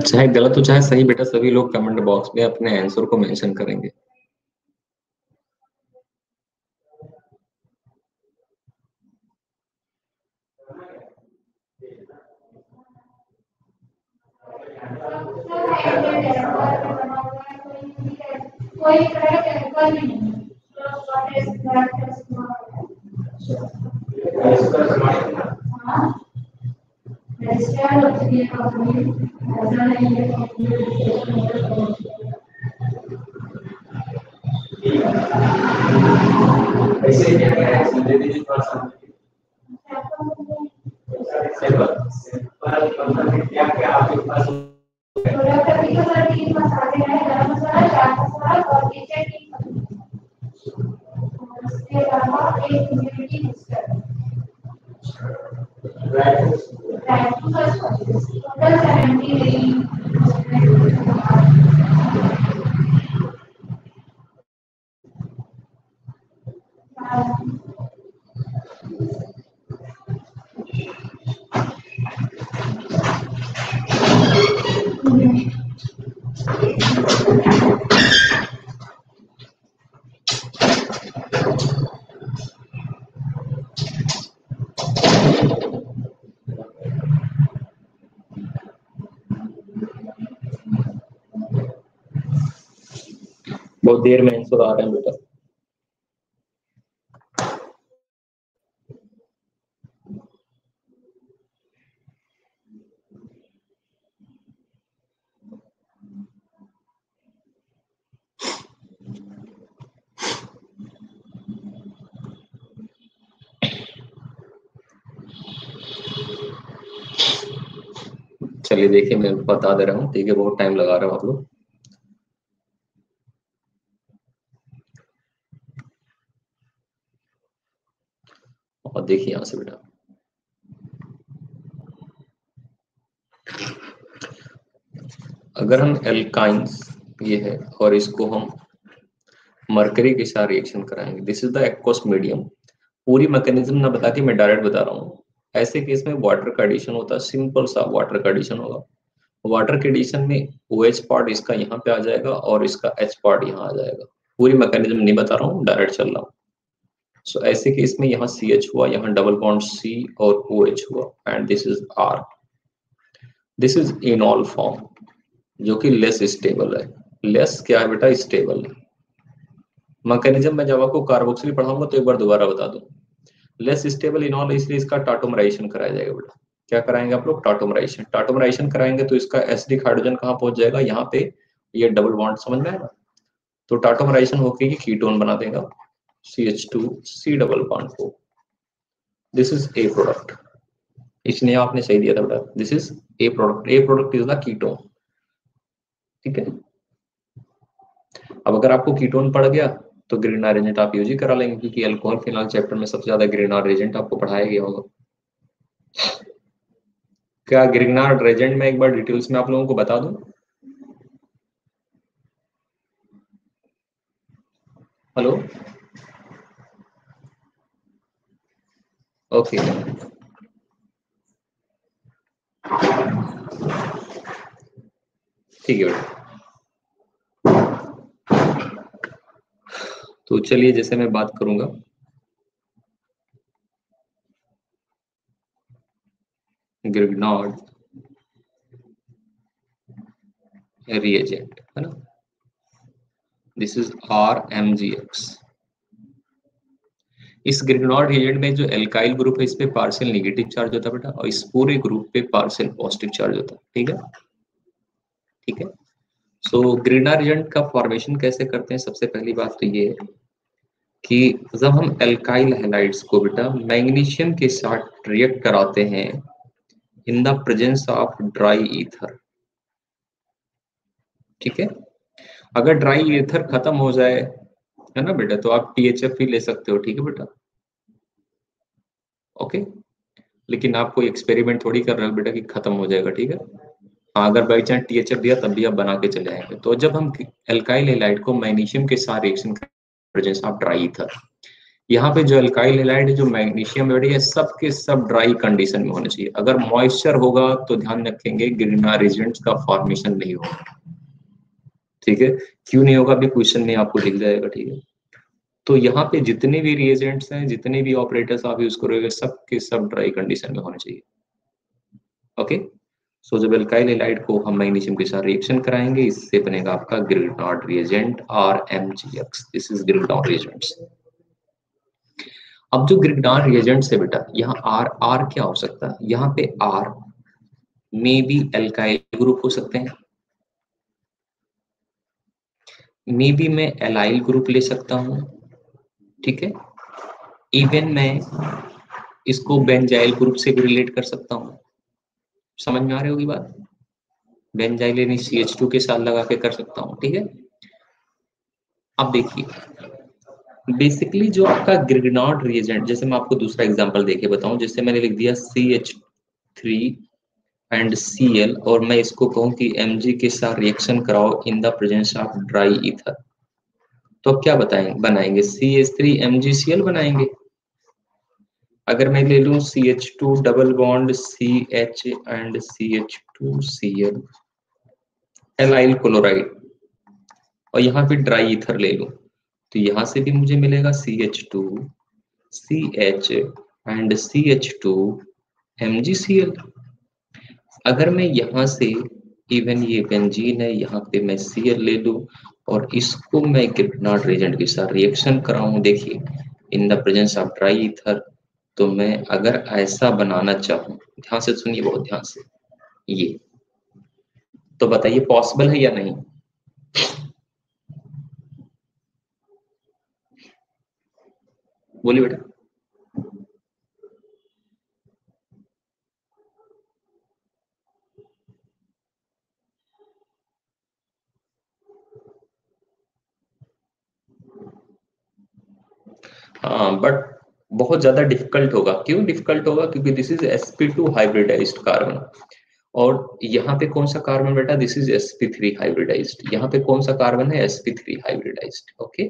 चाहे गलत हो चाहे सही बेटा, सभी लोग कमेंट बॉक्स में अपने आंसर को मेंशन करेंगे। ऐसे क्या है सिंथेटिक पर्सन सिंपल क्या क्या आपके पास बहुत देर में आंसर आ रहे हैं बेटा। चलिए देखिए मैं बता दे रहा हूँ, ठीक है, बहुत टाइम लगा रहे हो आप लोग। और देखिए यहां से बेटा, अगर हम एल्काइंस ये है और इसको हम मरकरी के साथ रिएक्शन कराएंगे, this is the aqueous medium. पूरी मैकेनिज्म ना बता के मैं डायरेक्ट बता रहा हूँ। ऐसे केस में वाटर का एडिशन होता है, सिंपल सा वाटर का एडिशन होगा। वाटर के एडिशन में OH पार्ट इसका यहाँ पे आ जाएगा और इसका H पार्ट यहाँ आ जाएगा। पूरी मैकेनिज्म नहीं बता रहा हूँ, डायरेक्ट चल रहा हूँ। सो ऐसे केस में यहाँ CH हुआ, यहाँ डबल बॉन्ड C और OH हुआ, and this is R। This is इनॉल form जो कि लेस स्टेबल है। लेस क्या है बेटा? स्टेबल है। मैकेनिज्म में जब आपको कार्बोक्सिल पढ़ाऊंगा तो एक बार दोबारा बता दूं, लेस स्टेबल इनॉल है, इसलिए इसका टाटोमराइजेशन कराया जाएगा बेटा। क्या कराएंगे आप लोग? टाटोमराइजेशन। टाटोमराइजेशन कराएंगे तो इसका एसिडिक हाइड्रोजन कहाँ पहुंच जाएगा? यहाँ पे, ये डबल बॉन्ड समझ में आएगा। तो टाटोमराइजेशन होकर ये कीटोन बना देगा, CH2C डबल बॉन्ड को। This is a product. इसने आपने सही दिया था बेटा, this is a product. A product is the ketone, ठीक है। अब अगर आपको कीटोन पड़ गया तो ग्रिग्नार्ड एजेंट आप यूज ही करा लेंगे, क्योंकि अल्कोहल फिनॉल चैप्टर में सबसे ज्यादा ग्रिग्नार्ड एजेंट आपको पढ़ाया गया होगा। क्या ग्रिग्नार्ड एजेंट में एक बार डिटेल्स में आप लोगों को बता दूं? हेलो, ओके, ठीक है बेटा। तो चलिए, जैसे मैं बात करूंगा ग्रिग्नार्ड रिएजेंट, है ना, दिस इज RMgX। इस ग्रिग्नार्ड रिएजेंट में जो एल्काइल ग्रुप है इस पे पार्शियल नेगेटिव चार्ज होता है बेटा, और इस पूरे ग्रुप पे पार्शियल पॉजिटिव चार्ज होता है, ठीक है, ठीक है। सो ग्रिग्नार्ड रिएजेंट का फॉर्मेशन कैसे करते हैं? सबसे पहली बात तो ये है कि जब हम एल्काइल हैलाइड्स को बेटा मैग्नीशियम के साथ रिएक्ट कराते हैं in the presence of dry ether, ठीक है। अगर ड्राई ईथर खत्म हो जाए, है ना बेटा, तो आप THF ही ले सकते हो, ठीक है बेटा, ओके। लेकिन आप कोई एक्सपेरिमेंट थोड़ी कर रहे हो बेटा कि खत्म हो जाएगा, ठीक है। हाँ, अगर बाई चांस THF दिया तब भी आप बना के चले आएंगे। तो जब हम एल्काइल हैलाइड को मैग्नीशियम के साथ reaction presence of dry ether, यहाँ पे जो एल्काइल हैलाइड है, जो मैग्नीशियम है, ये सब के सब ड्राई कंडीशन में होने चाहिए। अगर मॉइस्चर होगा तो ध्यान रखेंगे ग्रिग्नार्ड रिएजेंट्स का फॉर्मेशन नहीं होगा, ठीक है। क्यों नहीं होगा अभी क्वेश्चन में आपको दिख जाएगा, ठीक है। तो यहाँ पे जितने भी रिएजेंट्स हैं, जितने भी ऑपरेटर्स आप यूज करोगे, सब के सब ड्राई कंडीशन में होने चाहिए, ओके। सो जब एल्काइल हैलाइड को हम मैग्नीशियम के साथ रिएक्शन कराएंगे, इससे बनेगा आपका Grignard reagent RMgX। This is Grignard reagents, अब जो ग्रिग्नार्ड रिएजेंट्स है बेटा, यहाँ आर आर क्या हो सकता है, यहाँ पे आर में भी एल्काइल ग्रुप हो सकते हैं, मे बी मैं एलाइल ग्रुप ले सकता हूँ, ठीक है। इवन मैं इसको बेंजाइल ग्रुप से भी रिलेट कर सकता हूँ। समझ में आ रही होगी बात, बेंजाइल यानी CH2 के साथ लगा के कर सकता हूँ, ठीक है। अब देखिए बेसिकली जो आपका ग्रिग्नार्ड रिएजेंट, जैसे मैं आपको दूसरा एग्जांपल देके बताऊं, जैसे मैंने लिख दिया CH3 एंड Cl और मैं इसको कहूं कि Mg के साथ रिएक्शन कराओ in the presence of dry ether, तो अब क्या बनाएंगे CH3MgCl बनाएंगे। अगर मैं ले लूं CH2 double bond CH and CH2Cl allyl chloride और यहाँ पे ड्राई ईथर ले लूं, तो यहाँ से भी मुझे मिलेगा CH2 CH एंड CH2MgCl। अगर मैं यहाँ से इवन ये बेंजीन है, यहाँ पे मैं Cl ले लूं और इसको मैं ग्रिग्नार्ड रिएजेंट के साथ रिएक्शन कराऊं, देखिए in the presence of dry ether, तो मैं अगर ऐसा बनाना चाहूं, ध्यान से सुनिए बहुत ध्यान से, ये तो बताइए पॉसिबल है या नहीं। बोलिए बेटा। हाँ बट बहुत ज्यादा डिफिकल्ट होगा। क्यों डिफिकल्ट होगा, क्योंकि this is sp2 hybridised carbon और यहाँ पे कौन सा कार्बन बेटा, दिस इज sp3 हाइब्रिडाइज्ड, यहाँ पे कौन सा कार्बन है, sp3 हाइब्रिडाइज्ड, ओके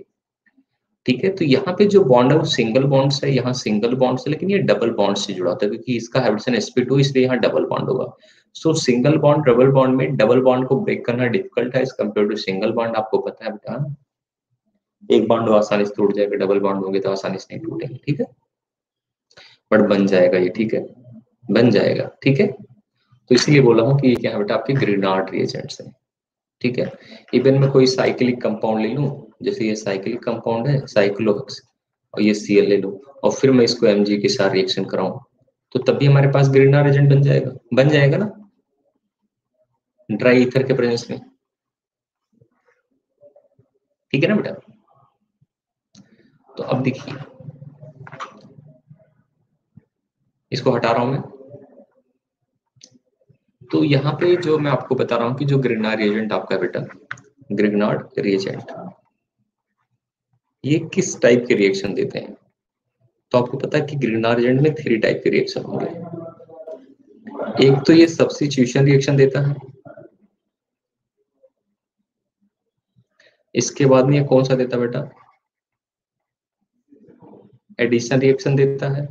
ठीक है। तो यहाँ पे जो बॉन्ड है वो सिंगल बॉन्ड है, यहाँ सिंगल बॉन्ड है, लेकिन ये डबल बॉन्ड से जुड़ा होता है क्योंकि इसका हाइब्रिडेशन sp2, इसलिए यहाँ डबल बॉन्ड होगा। So single bond double bond में डबल बॉन्ड को ब्रेक करना डिफिकल्ट है as compare to single bond, आपको पता है बेटा, एक बॉन्ड आसानी से टूट जाएगा, डबल बॉन्ड होंगे तो आसानी से नहीं टूटेंगे, ठीक है, बट बन जाएगा ये, ठीक है, बन जाएगा, ठीक है। तो इसलिए बोला हूँ कि ये क्या है बेटा, आपके ग्रिग्नार्ड रिएजेंट्स हैं, ठीक है। इवन मैं कोई साइक्लिक कंपाउंड ले लूं, जैसे ये साइक्लिक कंपाउंड है साइक्लोहेक्स और ये Cl ले लूं और फिर मैं इसको Mg के साथ रिएक्शन कराऊं, तो तब भी हमारे पास ग्रिग्नार्ड एजेंट बन जाएगा ना, ड्राई ईथर के प्रेजेंस में, ठीक है ना बेटा। तो अब देखिए इसको हटा रहा हूं मैं, तो यहाँ पे जो मैं आपको बता रहा हूँ कि जो ग्रिग्नार्ड रिएजेंट आपका बेटा, ग्रिग्नार्ड रिएजेंट ये किस टाइप के रिएक्शन देते हैं, तो आपको पता है कि ग्रिग्नार्ड रिएजेंट में 3 टाइप के रिएक्शन होंगे। एक तो ये सब्स्टिट्यूशन रिएक्शन देता है, इसके बाद में ये कौन सा देता है बेटा, एडिशन रिएक्शन देता है,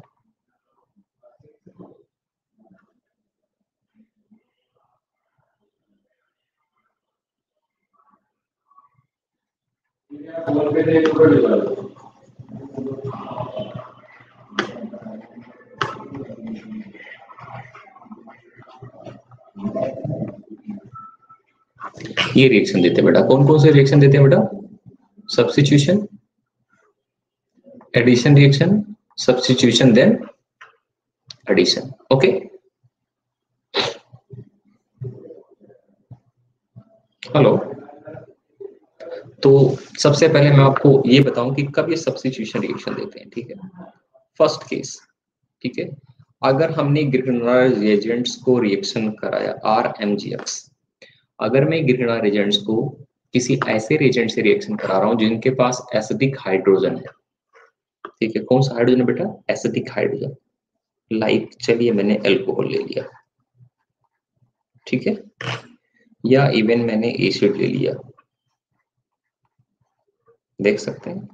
ये रिएक्शन देते हैं बेटा। कौन कौन से रिएक्शन देते हैं बेटा, substitution, addition reaction, substitution then addition, okay. Hello, तो सबसे पहले मैं आपको ये बताऊं कि कब ये सब्स्टिट्यूशन रिएक्शन देते हैं, ठीक है। फर्स्ट केस, ठीक है, अगर हमने ग्रिग्नार्ड रिएजेंट्स को रिएक्शन कराया RMgX, अगर मैं ग्रिग्नार्ड रिएजेंट्स को किसी ऐसे रिएजेंट से रिएक्शन करा रहा हूं जिनके पास एसिडिक हाइड्रोजन है, ठीक है, कौन सा हाइड्रोजन है बेटा, एसिडिक हाइड्रोजन, लाइक चलिए मैंने एल्कोहल ले लिया, ठीक है, या इवन मैंने एसिड ले लिया, देख सकते हैं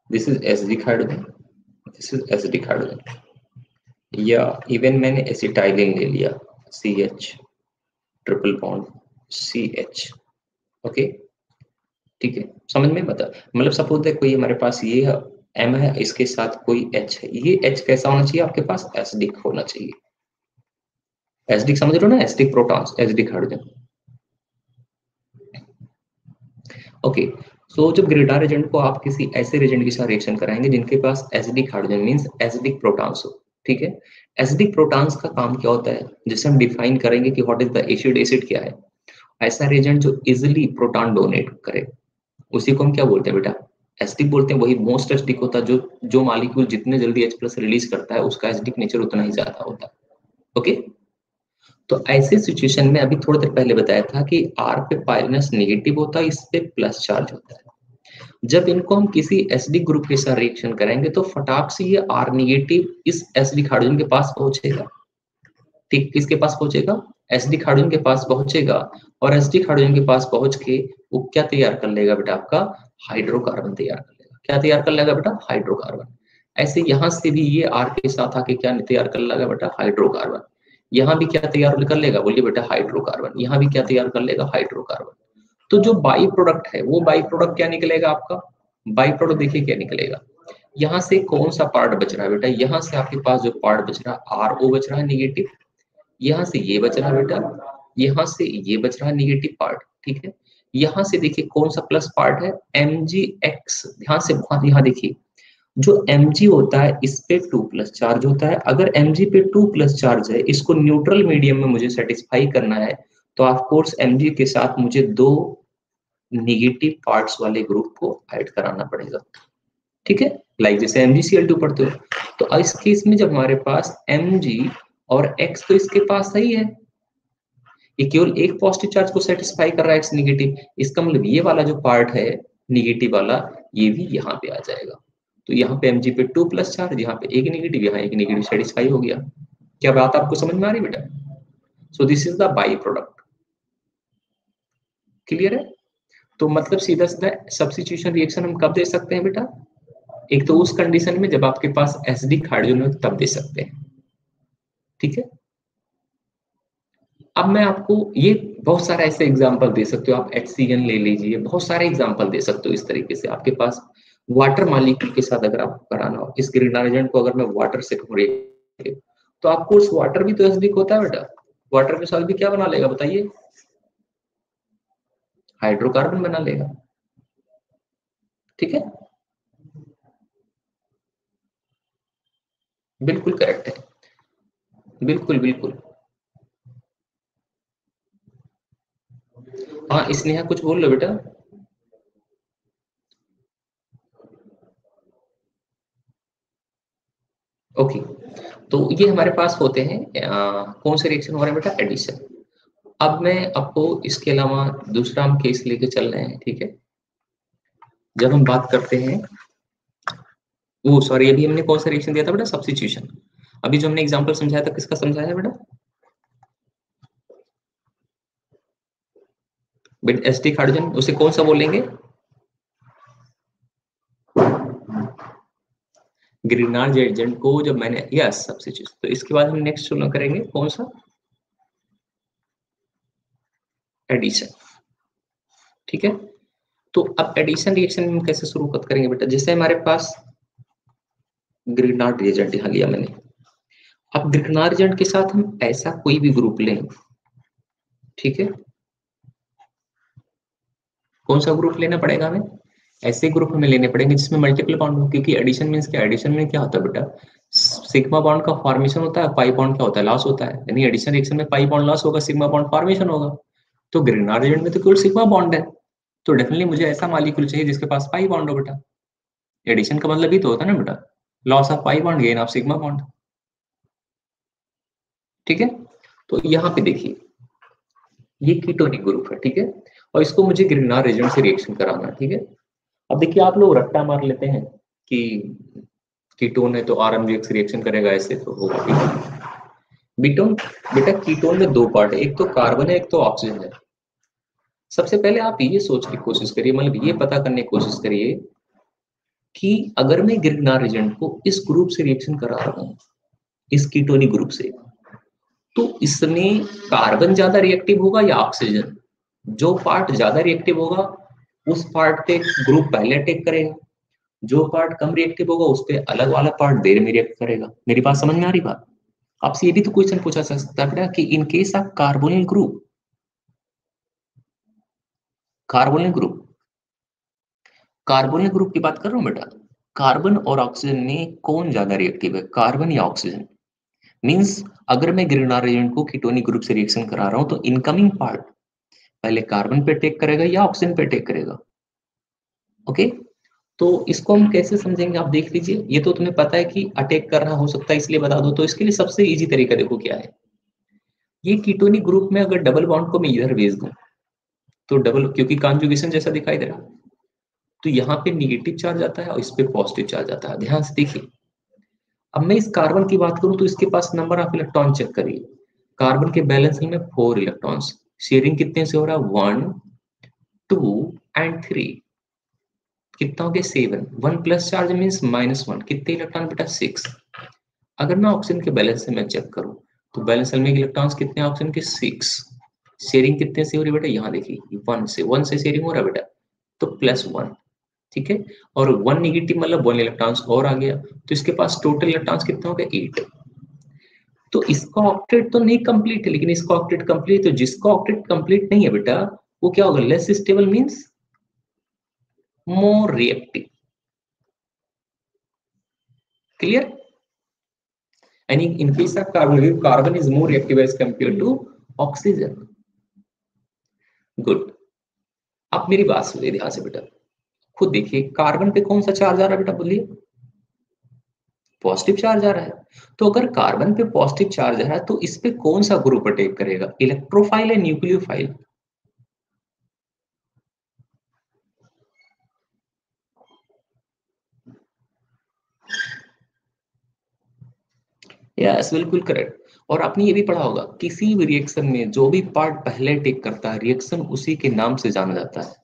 this is acidic hydrogen, this is acidic hydrogen, या इवन मैंने एसिटाइलिन ले लिया CH triple bond CH, okay ठीक है, समझ में बता, मतलब सपोज है कोई हमारे पास ये है M है, इसके साथ कोई H है, ये H कैसा होना चाहिए आपके पास, एसिडिक होना चाहिए, एसिडिक समझ रहे हो ना, acidic protons, acidic hydrogen, okay. So जब ग्रिडार एजेंट को आप किसी ऐसे एजेंट के साथ रिएक्शन कराएंगे जिनके पास acidic hydrogen means acidic protons हो, ठीक है। एसिडिक प्रोटॉन्स का काम क्या होता है, जिसे हम डिफाइन करेंगे कि what is the acid, acid क्या है। ऐसा रिएजेंट जो इजिली प्रोटॉन डोनेट करे उसी को हम क्या बोलते हैं बेटा, एसिडिक बोलते हैं। वही मोस्ट एसिडिक होता है, जो मॉलिक्यूल जितने जल्दी H+ रिलीज करता है उसका एसिडिक नेचर उतना ही ज्यादा होता है। ओके, तो ऐसे सिचुएशन में अभी थोड़ी देर पहले बताया था कि R पे पाइलनेस नेगेटिव होता है, इस पे प्लस चार्ज होता है। जब इनको हम किसी एसिडिक ग्रुप के साथ रिएक्शन करेंगे तो फटाक से ये R नेगेटिव इस एसिडिक हाइड्रोजन के पास पहुंचेगा, ठीक, किसके पास पहुंचेगा, एसिडिक हाइड्रोजन के पास पहुंचेगा। और एसिडिक हाइड्रोजन के पास पहुंच के वो क्या तैयार कर लेगा बेटा, आपका हाइड्रोकार्बन तैयार कर लेगा। क्या तैयार कर लेगा बेटा, हाइड्रोकार्बन। ऐसे यहां से भी ये R के साथ आके क्या तैयार कर लेगा बेटा, हाइड्रोकार्बन। यहाँ भी क्या तैयार कर लेगा, बोलिए बेटा, हाइड्रोकार्बन। यहाँ भी क्या तैयार कर लेगा, हाइड्रोकार्बन। तो जो बाई प्रोडक्ट है वो बाई प्रोडक्ट क्या निकलेगा आपका, बाई प्रोडक्ट देखिए क्या निकलेगा। यहाँ से कौन सा पार्ट बच रहा है बेटा, यहाँ से आपके पास जो पार्ट बच रहा है RO बच रहा है नेगेटिव, यहाँ से ये बच रहा है बेटा, यहाँ से ये बच रहा है नेगेटिव पार्ट, ठीक है। यहाँ से देखिए कौन सा प्लस पार्ट है, MgX। ध्यान से यहाँ देखिए, जो Mg होता है इस पे 2+ चार्ज होता है। अगर Mg पे 2+ चार्ज है, इसको न्यूट्रल मीडियम में मुझे सेटिस्फाई करना है, तो ऑफ कोर्स Mg के साथ मुझे 2 नेगेटिव पार्ट्स वाले ग्रुप को ऐड कराना पड़ेगा, ठीक है। लाइक जैसे MgCl2 पढ़ते हो, तो इस केस में जब हमारे पास Mg और X तो इसके पास सही है, ये केवल एक पॉजिटिव चार्ज को सेटिस्फाई कर रहा है, X नेगेटिव। इसका मतलब ये वाला जो पार्ट है नेगेटिव वाला, ये भी यहाँ पे आ जाएगा। तो यहाँ पे Mg पे 2+ चार्ज, यहाँ पे एक नेगेटिव, यहाँ एक नेगेटिव सेटिस्फाई हो गया। क्या बात आपको समझ में आ रही बेटा? So this is the by product, clear है? तो मतलब सीधा सीधा सब्स्टिट्यूशन रिएक्शन हम कब दे सकते हैं बेटा, एक तो उस कंडीशन में जब आपके पास एसिडिक हाइड्रोजन हो तब दे सकते हैं, ठीक है। अब मैं आपको ये बहुत सारा ऐसे एग्जांपल दे सकते हो, आप HCN ले लीजिए, बहुत सारे एग्जांपल दे सकते हो इस तरीके से। आपके पास वाटर मॉलिक्यूल के साथ अगर आपको कराना हो, इस ग्रीन एजेंट को अगर मैं वाटर से कहूँ तो आपको उस वाटर भी तो एसिडिक होता है बेटा, वाटर के साथ भी क्या बना लेगा बताइए, हाइड्रोकार्बन बना लेगा, ठीक है। बिल्कुल करेक्ट है, बिल्कुल बिल्कुल। हाँ स्नेहा कुछ बोल लो बेटा। ओके, तो ये हमारे पास होते हैं कौन से रिएक्शन हो रहे हैं बेटा, एडिशन। अब मैं आपको इसके अलावा दूसरा हम केस लेके चल रहे हैं, ठीक है। जब हम बात करते हैं, वो सॉरी अभी हमने कौन सा रिएक्शन दिया था बेटा, सब्स्टिट्यूशन। अभी जो हमने एग्जांपल समझाया था किसका समझाया बेटा, बेटा एसिटिक हाइड्रोजन, उसे कौन सा बोलेंगे, ग्रीनार्ड एजेंट को जब मैंने यस सब्स्टिट्यूशन। तो इसके बाद हम नेक्स्ट शुरू करेंगे कौन सा, एडिशन, ठीक है। तो अब एडिशन रिएक्शन हम कैसे शुरू करेंगे बेटा, जैसे हमारे पास ग्रीनार्ड एजेंट यहाँ लिया मैंने। अब ग्रीनार्ड एजेंट के साथ हम ऐसा कोई भी ग्रुप लें, ठीक है। कौन सा ग्रुप लेना पड़ेगा हमें, ऐसे ग्रुप हमें लेने पड़ेंगे जिसमें मल्टीपल बॉन्ड हो, क्योंकि एडिशन मींस क्या, एडिशन में क्या होता है बेटा, सिग्मा बॉन्ड का फॉर्मेशन होता है, पाई बॉन्ड क्या होता है, लॉस होता है। यानी एडिशन रिएक्शन में पाई बॉन्ड लॉस होगा, सिग्मा बॉन्ड फॉर्मेशन होगा। तो ग्रीनार्ड एजेंट में तो केवल सिग्मा बॉन्ड है, तो डेफिनेटली मुझे ऐसा मॉलिक्यूल चाहिए जिसके पास पाई बॉन्ड हो बेटा। एडिशन का मतलब ही तो होता है ना बेटा, loss of pi bond, gain of sigma bond, ठीक है। तो यहाँ पे देखिए ये कीटोनिक ग्रुप है, ठीक है, और इसको मुझे ग्रीनार्ड एजेंट से रिएक्शन कराना है, ठीक है। अब देखिए आप लोग रट्टा मार लेते हैं कि कीटोन है तो RMgX रिएक्शन करेगा, ऐसे तो होगा, ठीक है। बीटोन बेटा कीटोन में 2 पार्ट है, एक तो कार्बन है एक तो ऑक्सीजन है। सबसे पहले आप ये सोच की कोशिश करिए, मतलब ये पता करने की कोशिश करिए कि अगर मैं ग्रीनार्ड एजेंट को इस ग्रुप से रिएक्शन करा रहा हूँ, इस कीटोनिक ग्रुप से, तो इसमें कार्बन ज्यादा रिएक्टिव होगा या ऑक्सीजन, जो पार्ट ज्यादा रिएक्टिव होगा उस पार्ट पे ग्रुप पहले अटैक करेगा, जो पार्ट कम रिएक्टिव होगा उस पे अलग वाला पार्ट देर में रिएक्ट करेगा। मेरी बात समझ में आ रही बात? आपसे ये भी तो क्वेश्चन पूछा जा सकता है कि इन case of carbonyl group, carbonyl group carbonyl group की बात कर रहा हूँ बेटा। कार्बन और ऑक्सीजन में कौन ज्यादा रिएक्टिव है, कार्बन या ऑक्सीजन? मींस अगर मैं ग्रिग्नार्ड रिएजेंट को कीटोनिक ग्रुप से रिएक्शन करा रहा हूं तो इनकमिंग पार्ट पहले कार्बन पे अटैक करेगा या ऑक्सीजन पे अटैक करेगा? ओके, तो इसको हम कैसे समझेंगे आप देख लीजिए। ये तो तुम्हें पता है कि अटैक करना हो सकता है इसलिए बता दो, तो इसके लिए सबसे इजी तरीका देखो क्या है। ये कीटोनिक ग्रुप में अगर डबल बॉन्ड को मैं इधर भेज दूं तो डबल, क्योंकि कॉन्जुगेशन जैसा दिखाई दे रहा है, तो यहाँ पे निगेटिव चार्ज आता है और इस पे पॉजिटिव चार्ज आता है। ध्यान से देखिए, अब मैं इस कार्बन की बात करूं तो इसके पास नंबर ऑफ इलेक्ट्रॉन चेक करिए। कार्बन के बैलेंस में 4 इलेक्ट्रॉन्स, शेयरिंग कितने से हो रहा है, 1 2 एंड 3, कितना हो गया 7। 1 प्लस चार्ज मीन्स -1, कितने इलेक्ट्रॉन बेटा 6। अगर मैं ऑक्सीजन के बैलेंस से मैं चेक करूं तो बैलेंस सेल में इलेक्ट्रॉन्स कितने हैं ऑक्सीजन के 6। शेयरिंग कितने से हो रही है बेटा, यहाँ देखिए 1 से शेयरिंग हो रहा है बेटा, तो +1, ठीक है। और 1 नेगेटिव मतलब 1 इलेक्ट्रॉन्स और आ गया, तो इसके पास टोटल इलेक्ट्रॉन्स कितना हो गया 8। तो इसका ऑक्टेट तो नहीं कंप्लीट है, लेकिन इसका ऑक्टेट कंप्लीट, तो जिसका ऑक्टेट कंप्लीट नहीं है बेटा वो क्या होगा, less stable means more reactive. Clear? यानी in case of carbon, carbon is more reactive as compare to oxygen. Good. आप मेरी बात सुनिए ध्यान से बेटा, खुद देखिए कार्बन पे कौन सा चार्ज आ रहा है बेटा, बोलिए। पॉजिटिव चार्ज आ रहा है। तो अगर कार्बन पे पॉजिटिव चार्ज आ रहा है तो इस पे कौन सा ग्रुप अटैक करेगा, इलेक्ट्रोफाइल या न्यूक्लियोफाइल? यस बिल्कुल करेक्ट। और आपने ये भी पढ़ा होगा, किसी भी रिएक्शन में जो भी पार्ट पहले अटैक करता है रिएक्शन उसी के नाम से जाना जाता है।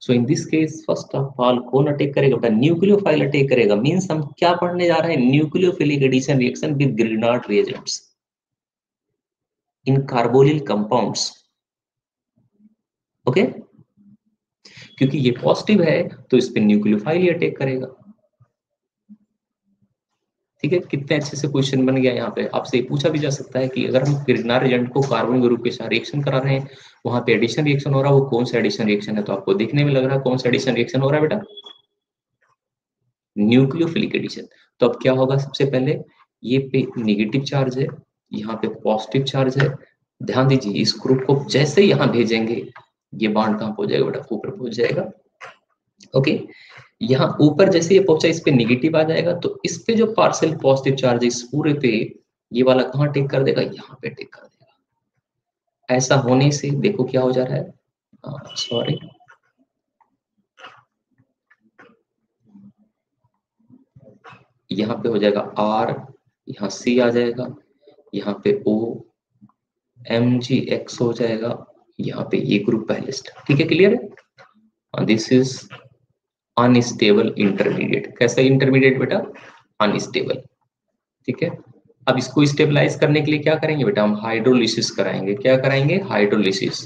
So in this case first of all कौन अटैक करेगा बेटा, न्यूक्लियोफाइल अटैक करेगा। मींस हम क्या पढ़ने जा रहे हैं, nucleophilic addition reaction with Grignard reagents in carbonyl compounds. Okay, क्योंकि ये पॉजिटिव है तो इस पे न्यूक्लियोफाइल ही अटैक करेगा। ठीक है, कितने अच्छे से क्वेश्चन बन गया। यहाँ पे आपसे पूछा भी जा सकता है कि अगर हम ग्रिग्नार्ड एजेंट को कार्बन ग्रुप के साथ रिएक्शन करा रहे हैं, वहां पे एडिशन रिएक्शन हो रहा है, वो कौन सा एडिशन रिएक्शन है? तो आपको देखने में लग रहा है कौन सा एडिशन रिएक्शन हो रहा है बेटा, न्यूक्लियोफिलिक एडिशन। तो अब क्या होगा, सबसे पहले ये पे नेगेटिव चार्ज है, यहाँ पे पॉजिटिव चार्ज है। ध्यान दीजिए, इस ग्रुप को जैसे यहाँ भेजेंगे ये बॉन्ड कहाँ पहुंच जाएगा बेटा, ऊपर पहुंच जाएगा। ओके, यहाँ ऊपर जैसे ये पहुंचा इस पे नेगेटिव आ जाएगा, तो इस पे जो पार्शियल पॉजिटिव चार्ज है इस पूरे पे, ये वाला कहाँ टेक कर देगा, यहाँ पे टेक कर देगा। ऐसा होने से देखो क्या हो जा रहा है, सॉरी यहाँ पे हो जाएगा R, यहाँ C आ जाएगा, यहाँ पे O MgX हो जाएगा, यहाँ पे ये ग्रुप पहले से, ठीक है क्लियर है। This is unstable intermediate. कैसा इंटरमीडिएट बेटा, अनस्टेबल। ठीक है, अब इसको स्टेबलाइज करने के लिए क्या करेंगे बेटा, हम हाइड्रोलिसिस कराएंगे। क्या कराएंगे, हाइड्रोलिसिस।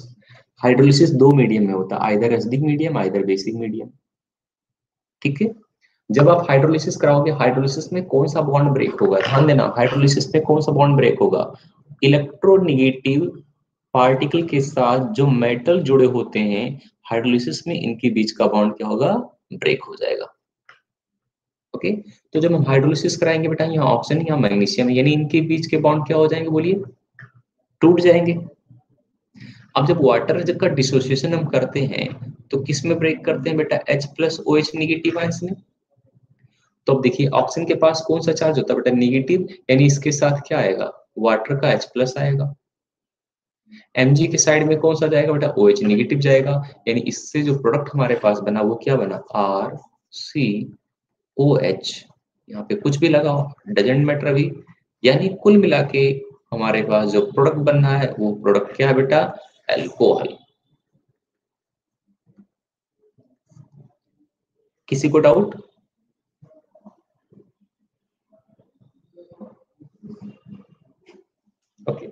हाइड्रोलिसिस 2 मीडियम में होता है, either acidic medium either basic medium. ठीक है, जब आप हाइड्रोलिसिस कराओगे, हाइड्रोलिसिस में कौन सा बॉन्ड ब्रेक होगा, ध्यान देना, हाइड्रोलिसिस में कौन सा बॉन्ड ब्रेक होगा, इलेक्ट्रोनेगेटिव पार्टिकल के साथ जो मेटल जुड़े होते हैं हाइड्रोलिसिस में, इनके बीच का बॉन्ड क्या होगा, ब्रेक हो जाएगा। ओके, तो जब हम हाइड्रोलिसिस कराएंगे बेटा, यहाँ ऑक्सीजन यहाँ मैग्नीशियम, यानी इनके बीच के बॉन्ड क्या हो जाएंगे, बोलिए, टूट जाएंगे। अब जब वाटर जब का डिसोसिएशन हम करते हैं तो किस में ब्रेक करते हैं बेटा, H+OH नेगेटिव आयंस में। तो अब देखिए ऑक्सीजन के पास कौन सा चार्ज होता है बेटा, नेगेटिव, यानी इसके साथ क्या आएगा, वाटर का H+ आएगा। Mg के साइड में कौन सा जाएगा बेटा, OH नेगेटिव जाएगा, यानी इससे जो प्रोडक्ट हमारे पास बना वो क्या बना, RCOH। यहाँ पे कुछ भी लगाओ डजेंट मैटर अभी, यानी कुल मिला के हमारे पास जो प्रोडक्ट बनना है वो प्रोडक्ट क्या है बेटा, अल्कोहल। किसी को डाउट? ओके,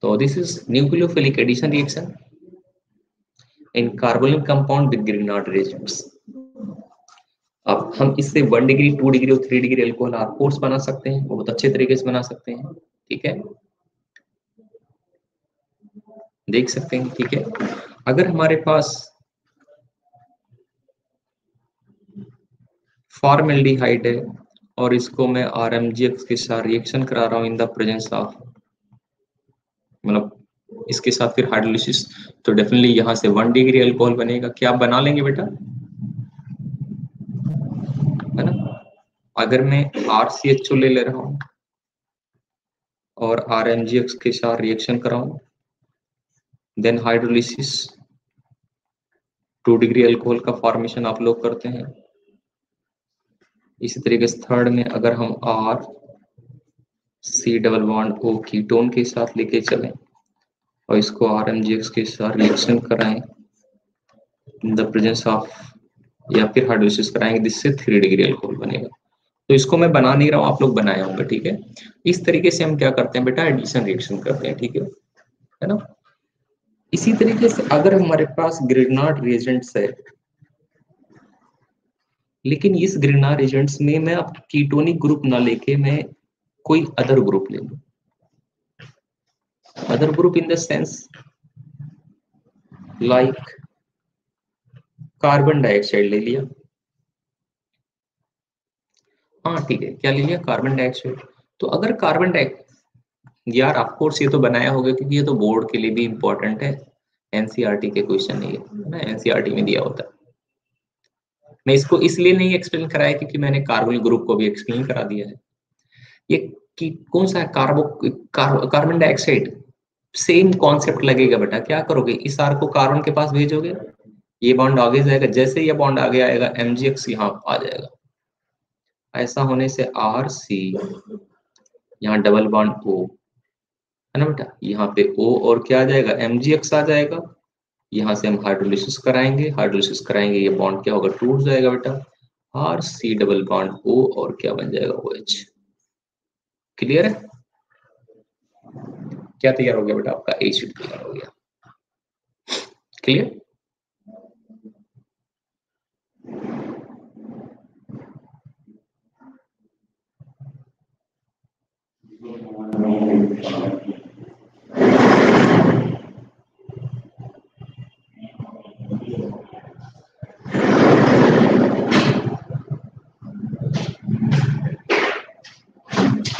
तो this is nucleophilic addition reaction in carbonyl compound with Grignard reagents. अब हम इससे 1 डिग्री 2 डिग्री और 3 डिग्री अल्कोहल आर कोर्स बना सकते हैं, बहुत अच्छे तरीके से बना सकते हैं। ठीक है, देख सकते हैं। ठीक है, अगर हमारे पास फॉर्मेल्डिहाइड है और इसको मैं RMGX के साथ रिएक्शन करा रहा हूँ इन द प्रेजेंस ऑफ, मतलब इसके साथ फिर हाइड्रोलिसिस, तो डेफिनेटली यहाँ से 1 डिग्री अल्कोहल बनेगा। क्या आप बना लेंगे बेटा, है ना। अगर मैं RCHO ले रहा हूँ और RMGX के साथ रिएक्शन कराऊं, देन हाइड्रोलिसिस 2 डिग्री अल्कोहल का फॉर्मेशन आप लोग करते हैं। इसी तरीके से थर्ड में अगर हम RC double bond O ketone के साथ लेके चलें और इसको RMGX के साथ रिएक्शन कराएं इन द प्रेजेंस ऑफ, या फिर हाइड्रोलिसिस कराएंगे जिससे 3 डिग्री अल्कोहल बनेगा। तो इसको मैं बना नहीं रहा हूँ, आप लोग बनाए होंगे, ठीक है। इस तरीके से हम क्या करते हैं बेटा, एडिशन रिएक्शन करते हैं, ठीक है ना। इसी तरीके से अगर हमारे पास ग्रिग्नार्ड रिएजेंट्स है, लेकिन इस ग्रिग्नार्ड रिएजेंट्स में मैं अब कीटोनिक ग्रुप ना लेके मैं कोई अदर ग्रुप ले लूं, other group in the sense like carbon dioxide ले लिया, हाँ ठीक है, क्या ले लिया, कार्बन डाइऑक्साइड। तो अगर कार्बन डाइऑक्साइड, यार ऑफ कोर्स ये तो बनाया होगा क्योंकि ये तो बोर्ड के लिए भी इंपॉर्टेंट है, एनसीईआरटी के क्वेश्चन नहीं है ना, एनसीईआरटी में दिया होता है। मैं इसको इसलिए नहीं एक्सप्लेन कराया क्योंकि मैंने कार्बोनिल ग्रुप को भी एक्सप्लेन करा दिया है। ये कि कौन सा है, कार्बन डाइऑक्साइड, सेम कॉन्सेप्ट लगेगा बेटा। क्या करोगे, इस आर को कार्बन के पास भेजोगे, ये बॉन्ड आगे जाएगा, जैसे ये बॉन्ड आगे आएगा MgX यहाँ आ जाएगा। ऐसा होने से RC यहाँ डबल बॉन्ड O, है ना बेटा, यहाँ पे O और क्या आ जाएगा, MgX आ जाएगा। यहाँ से हम हाइड्रोलिसिस कराएंगे, हाइड्रोलिसिस कराएंगे, ये बॉन्ड क्या होगा, टूट जाएगा बेटा, RC डबल बॉन्ड O और क्या बन जाएगा, OH। क्लियर है, क्या तैयार हो गया बेटा, आपका एसिड तैयार हो गया। क्लियर,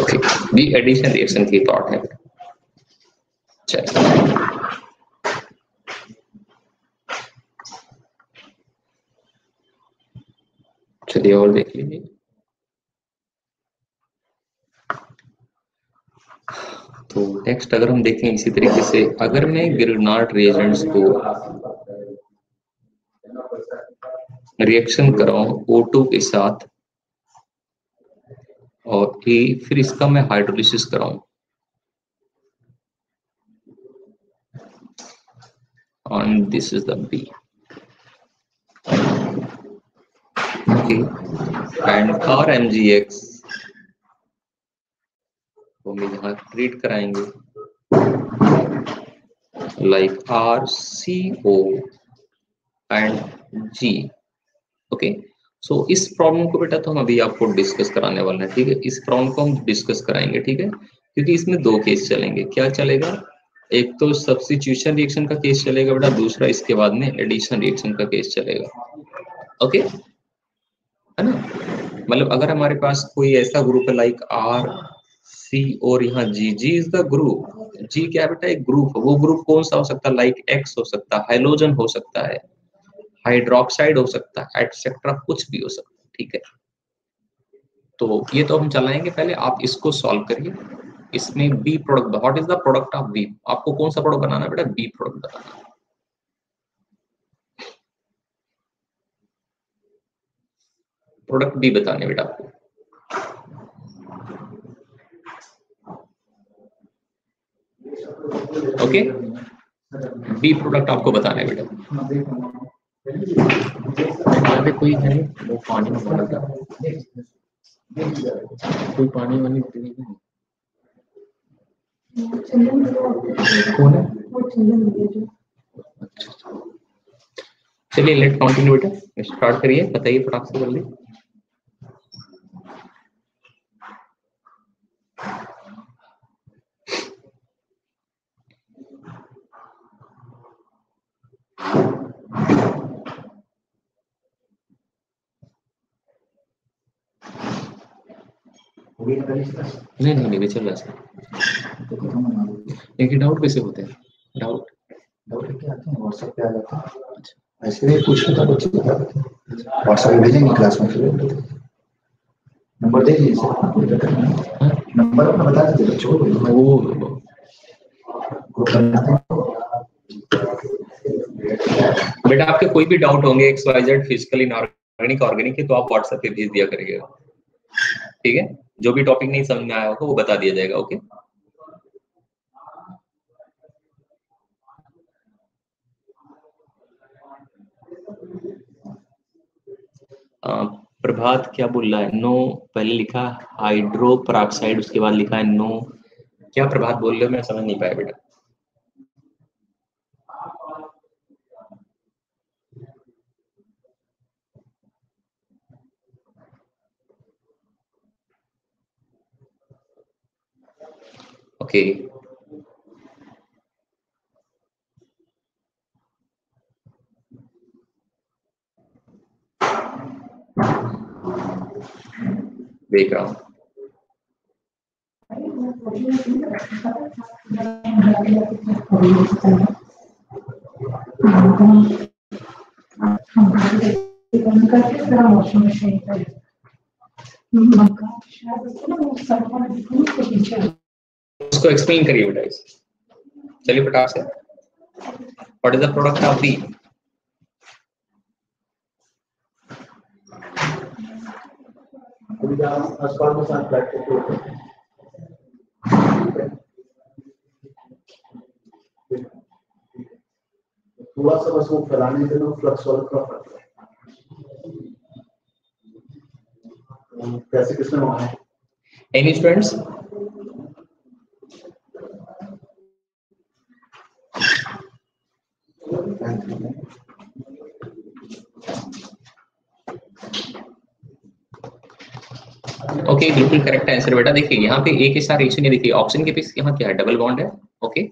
ओके, दी एडिशन रिएक्शन की थॉट है। चलिए चलिए और देख लीजिए। तो नेक्स्ट अगर हम देखें इसी तरीके से, अगर मैं ग्रिग्नार्ड रिएजेंट्स को रिएक्शन कराऊं O2 के साथ और फिर इसका मैं hydrolysis कराऊं, and this is the B, okay, and RMGX को हम यहाँ ट्रीट कराएंगे like RCO and G, okay. So इस प्रॉब्लम को बेटा तो हम अभी आपको डिस्कस कराने वाले हैं, ठीक है। इस प्रॉब्लम को हम डिस्कस कराएंगे, ठीक है, क्योंकि इसमें दो केस चलेंगे। क्या चलेगा, एक तो सब्स्टिट्यूशन रिएक्शन का केस चलेगा बेटा, दूसरा इसके बाद में एडिशन रिएक्शन का केस चलेगा, ओके, है ना। मतलब अगर हमारे पास कोई ऐसा ग्रुप है लाइक RC और यहाँ G is the group, G क्या बेटा, एक ग्रुप, वो ग्रुप कौन सा हो सकता है, लाइक X हो सकता है, हाइड्रोजन हो सकता है, हाइड्रोक्साइड हो सकता है, एटसेट्रा, कुछ भी हो सकता है, ठीक है। तो ये तो हम चलाएंगे, पहले आप इसको सॉल्व करिए। इसमें B product, what is the product of B, आपको कौन सा प्रोडक्ट बनाना है बेटा, बी प्रोडक्ट बनाना है। प्रोडक्ट बी बताने बेटा आपको, ओके, बी प्रोडक्ट आपको बताना है बेटा। यहाँ पे कोई है वो पानी में भरा था, कोई पानी वानी कौन है, चलिए लेट कंटिन्यू बेटा, स्टार्ट करिए, बताइए फटाक से जल्दी। नहीं नहीं नहीं चल रहा है। एक डाउट कैसे होते हैं? डाउट क्या आते हैं व्हाट्सएप पे आ जाते हैं। अच्छा ऐसे ही पूछ के तो बच्चे बता देते हैं, व्हाट्सएप पे भेजेंगे क्लास में फिर नंबर दे दीजिए सर, नंबर अपना बता दीजिए बच्चों को। वो बेटा आपके कोई भी डाउट होंगे XYZ फिजिकल इनऑर्गेनिक ऑर्गेनिक के, तो आप व्हाट्सएप पे भेज दिया करिएगा, ठीक है? जो भी टॉपिक नहीं समझ में आया होगा वो बता दिया जाएगा। ओके प्रभात क्या बोल रहा है? नो पहले लिखा हाइड्रो पेरोक्साइड, उसके बाद लिखा है नो। क्या प्रभात बोल रहे हो? मैं समझ नहीं पाया बेटा। ओके देख रहा हूँ। उसको एक्सप्लेन करिए बेटा इस। चलिए फटाक से, what is the product of the? थोड़ा सा बस वो फैलाने के लिए फ्लक्स वाला थोड़ा फर्क है। कैसे किसने बनाया? Any students? ओके बिल्कुल करेक्ट आंसर बेटा। देखिए यहाँ पे एक ऐसा रिएक्शन है, देखिए ऑक्सीजन के पीस यहाँ क्या है, डबल बॉन्ड है। ओके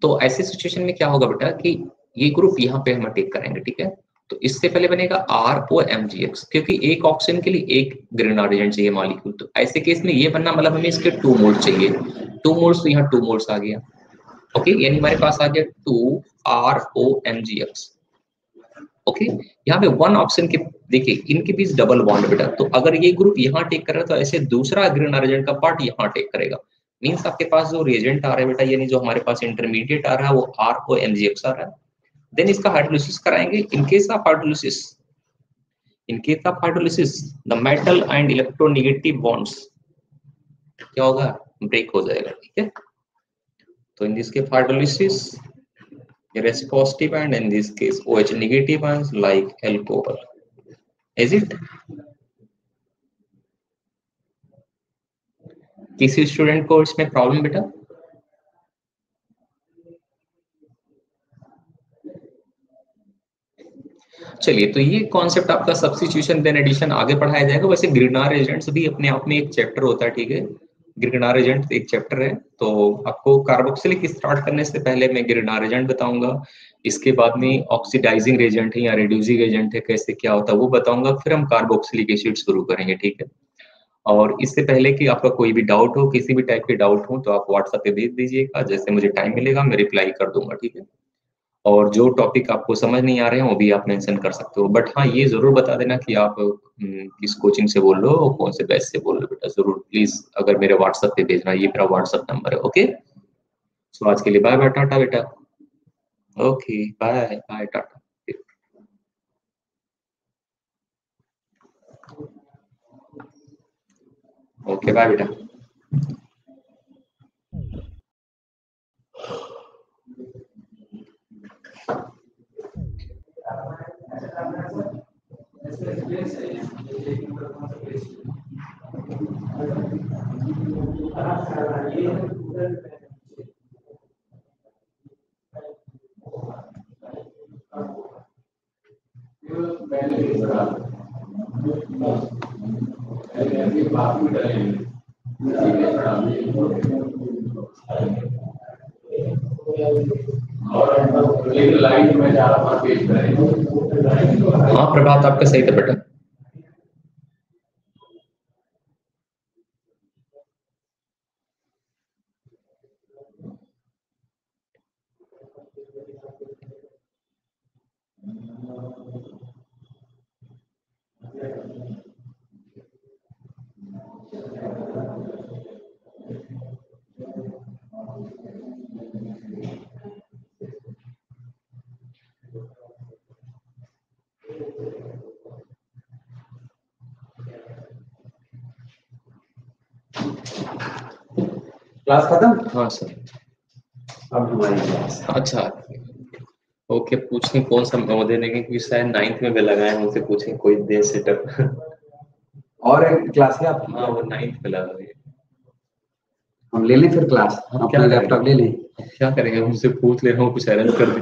तो ऐसे सिचुएशन में क्या होगा बेटा कि ये ग्रुप यहाँ पे हम टेक करेंगे, ठीक है? तो इससे पहले बनेगा ROMgx, क्योंकि एक ऑक्सीजन के लिए एक ग्रीन ऑर्गेनेट चाहिए मॉलिक्यूल। तो ऐसे केस में ये बनना मतलब हमें इसके 2 मोल्स चाहिए। 2 मोल्स, तो यहाँ 2 मोल्स आ गया। ओके यानी हमारे पास आ गया 2ROMgx। ओके यहाँ पे 1 ऑप्शन के, देखिए इनके बीच डबल बॉन्ड बेटा, तो अगर ये ग्रुप यहाँ टेक कर रहा है तो ऐसे दूसरा ग्रीन ऑर्गेनेट का पार्ट यहाँ टेक करेगा। मींस आपके पास जो रिएजेंट आ रहा है बेटा, यानी जो हमारे पास इंटरमीडिएट आ रहा है वो ROMgx आ रहा है। देन इसका हाइड्रोलिसिस कराएंगे। इन case of hydrolysis the metal and electronegative bonds क्या होगा, ब्रेक हो जाएगा, ठीक है? तो इन this case hydrolysis Rh positive and in this case OH negative ions like alcohol. Is it? किसी स्टूडेंट को इसमें प्रॉब्लम बेटा? चलिए तो ये कॉन्सेप्ट आपका सब्स्टिट्यूशन देन एडिशन आगे पढ़ाया जाएगा। वैसे ग्रिग्नार एजेंट्स भी अपने आप में एक चैप्टर होता है, ठीक है? ग्रिग्नार एजेंट एक चैप्टर है। तो आपको कार्बोक्सिलिक स्टार्ट करने से पहले मैं ग्रिग्नार एजेंट बताऊंगा, इसके बाद में ऑक्सीडाइजिंग एजेंट है या रिड्यूसिंग एजेंट है, कैसे क्या होता है वो बताऊंगा, फिर हम कार्बोक्सिलिक एसिड शुरू करेंगे, ठीक है? और इससे पहले कि आपका कोई भी डाउट हो, किसी भी टाइप के डाउट हो, तो आप व्हाट्सएप पे भेज दीजिएगा, जैसे मुझे टाइम मिलेगा मैं रिप्लाई कर दूंगा, ठीक है? और जो टॉपिक आपको समझ नहीं आ रहे हैं वो भी आप मेंशन कर सकते हो। बट हाँ ये जरूर बता देना कि आप किस कोचिंग से बोल रहे हो, कौन से बैच से बोल रहे हो बेटा, जरूर प्लीज अगर मेरे व्हाट्सएप पे भेजना। ये मेरा व्हाट्सएप नंबर है। ओके सो आज के लिए बाय बाय, टाटा बेटा। Okay bye bye ta-ta. Okay bye बेटा। हाँ प्रभात आपका सही था बेटा। क्लास खत्म? हाँ सर। अब हमारी क्लास। अच्छा ओके, पूछें कौन सा देने के, क्योंकि शायद 9th में भी लगाए, मुझसे पूछें कोई दे सेटअप। और एक क्लास है आपकी? हाँ वो 9th में लगा है। हम ले लें फिर क्लास, हम अपना क्या लैपटॉप ले लें। क्या करेंगे, उनसे पूछ ले रहा हूँ, कुछ अरेंज कर दे।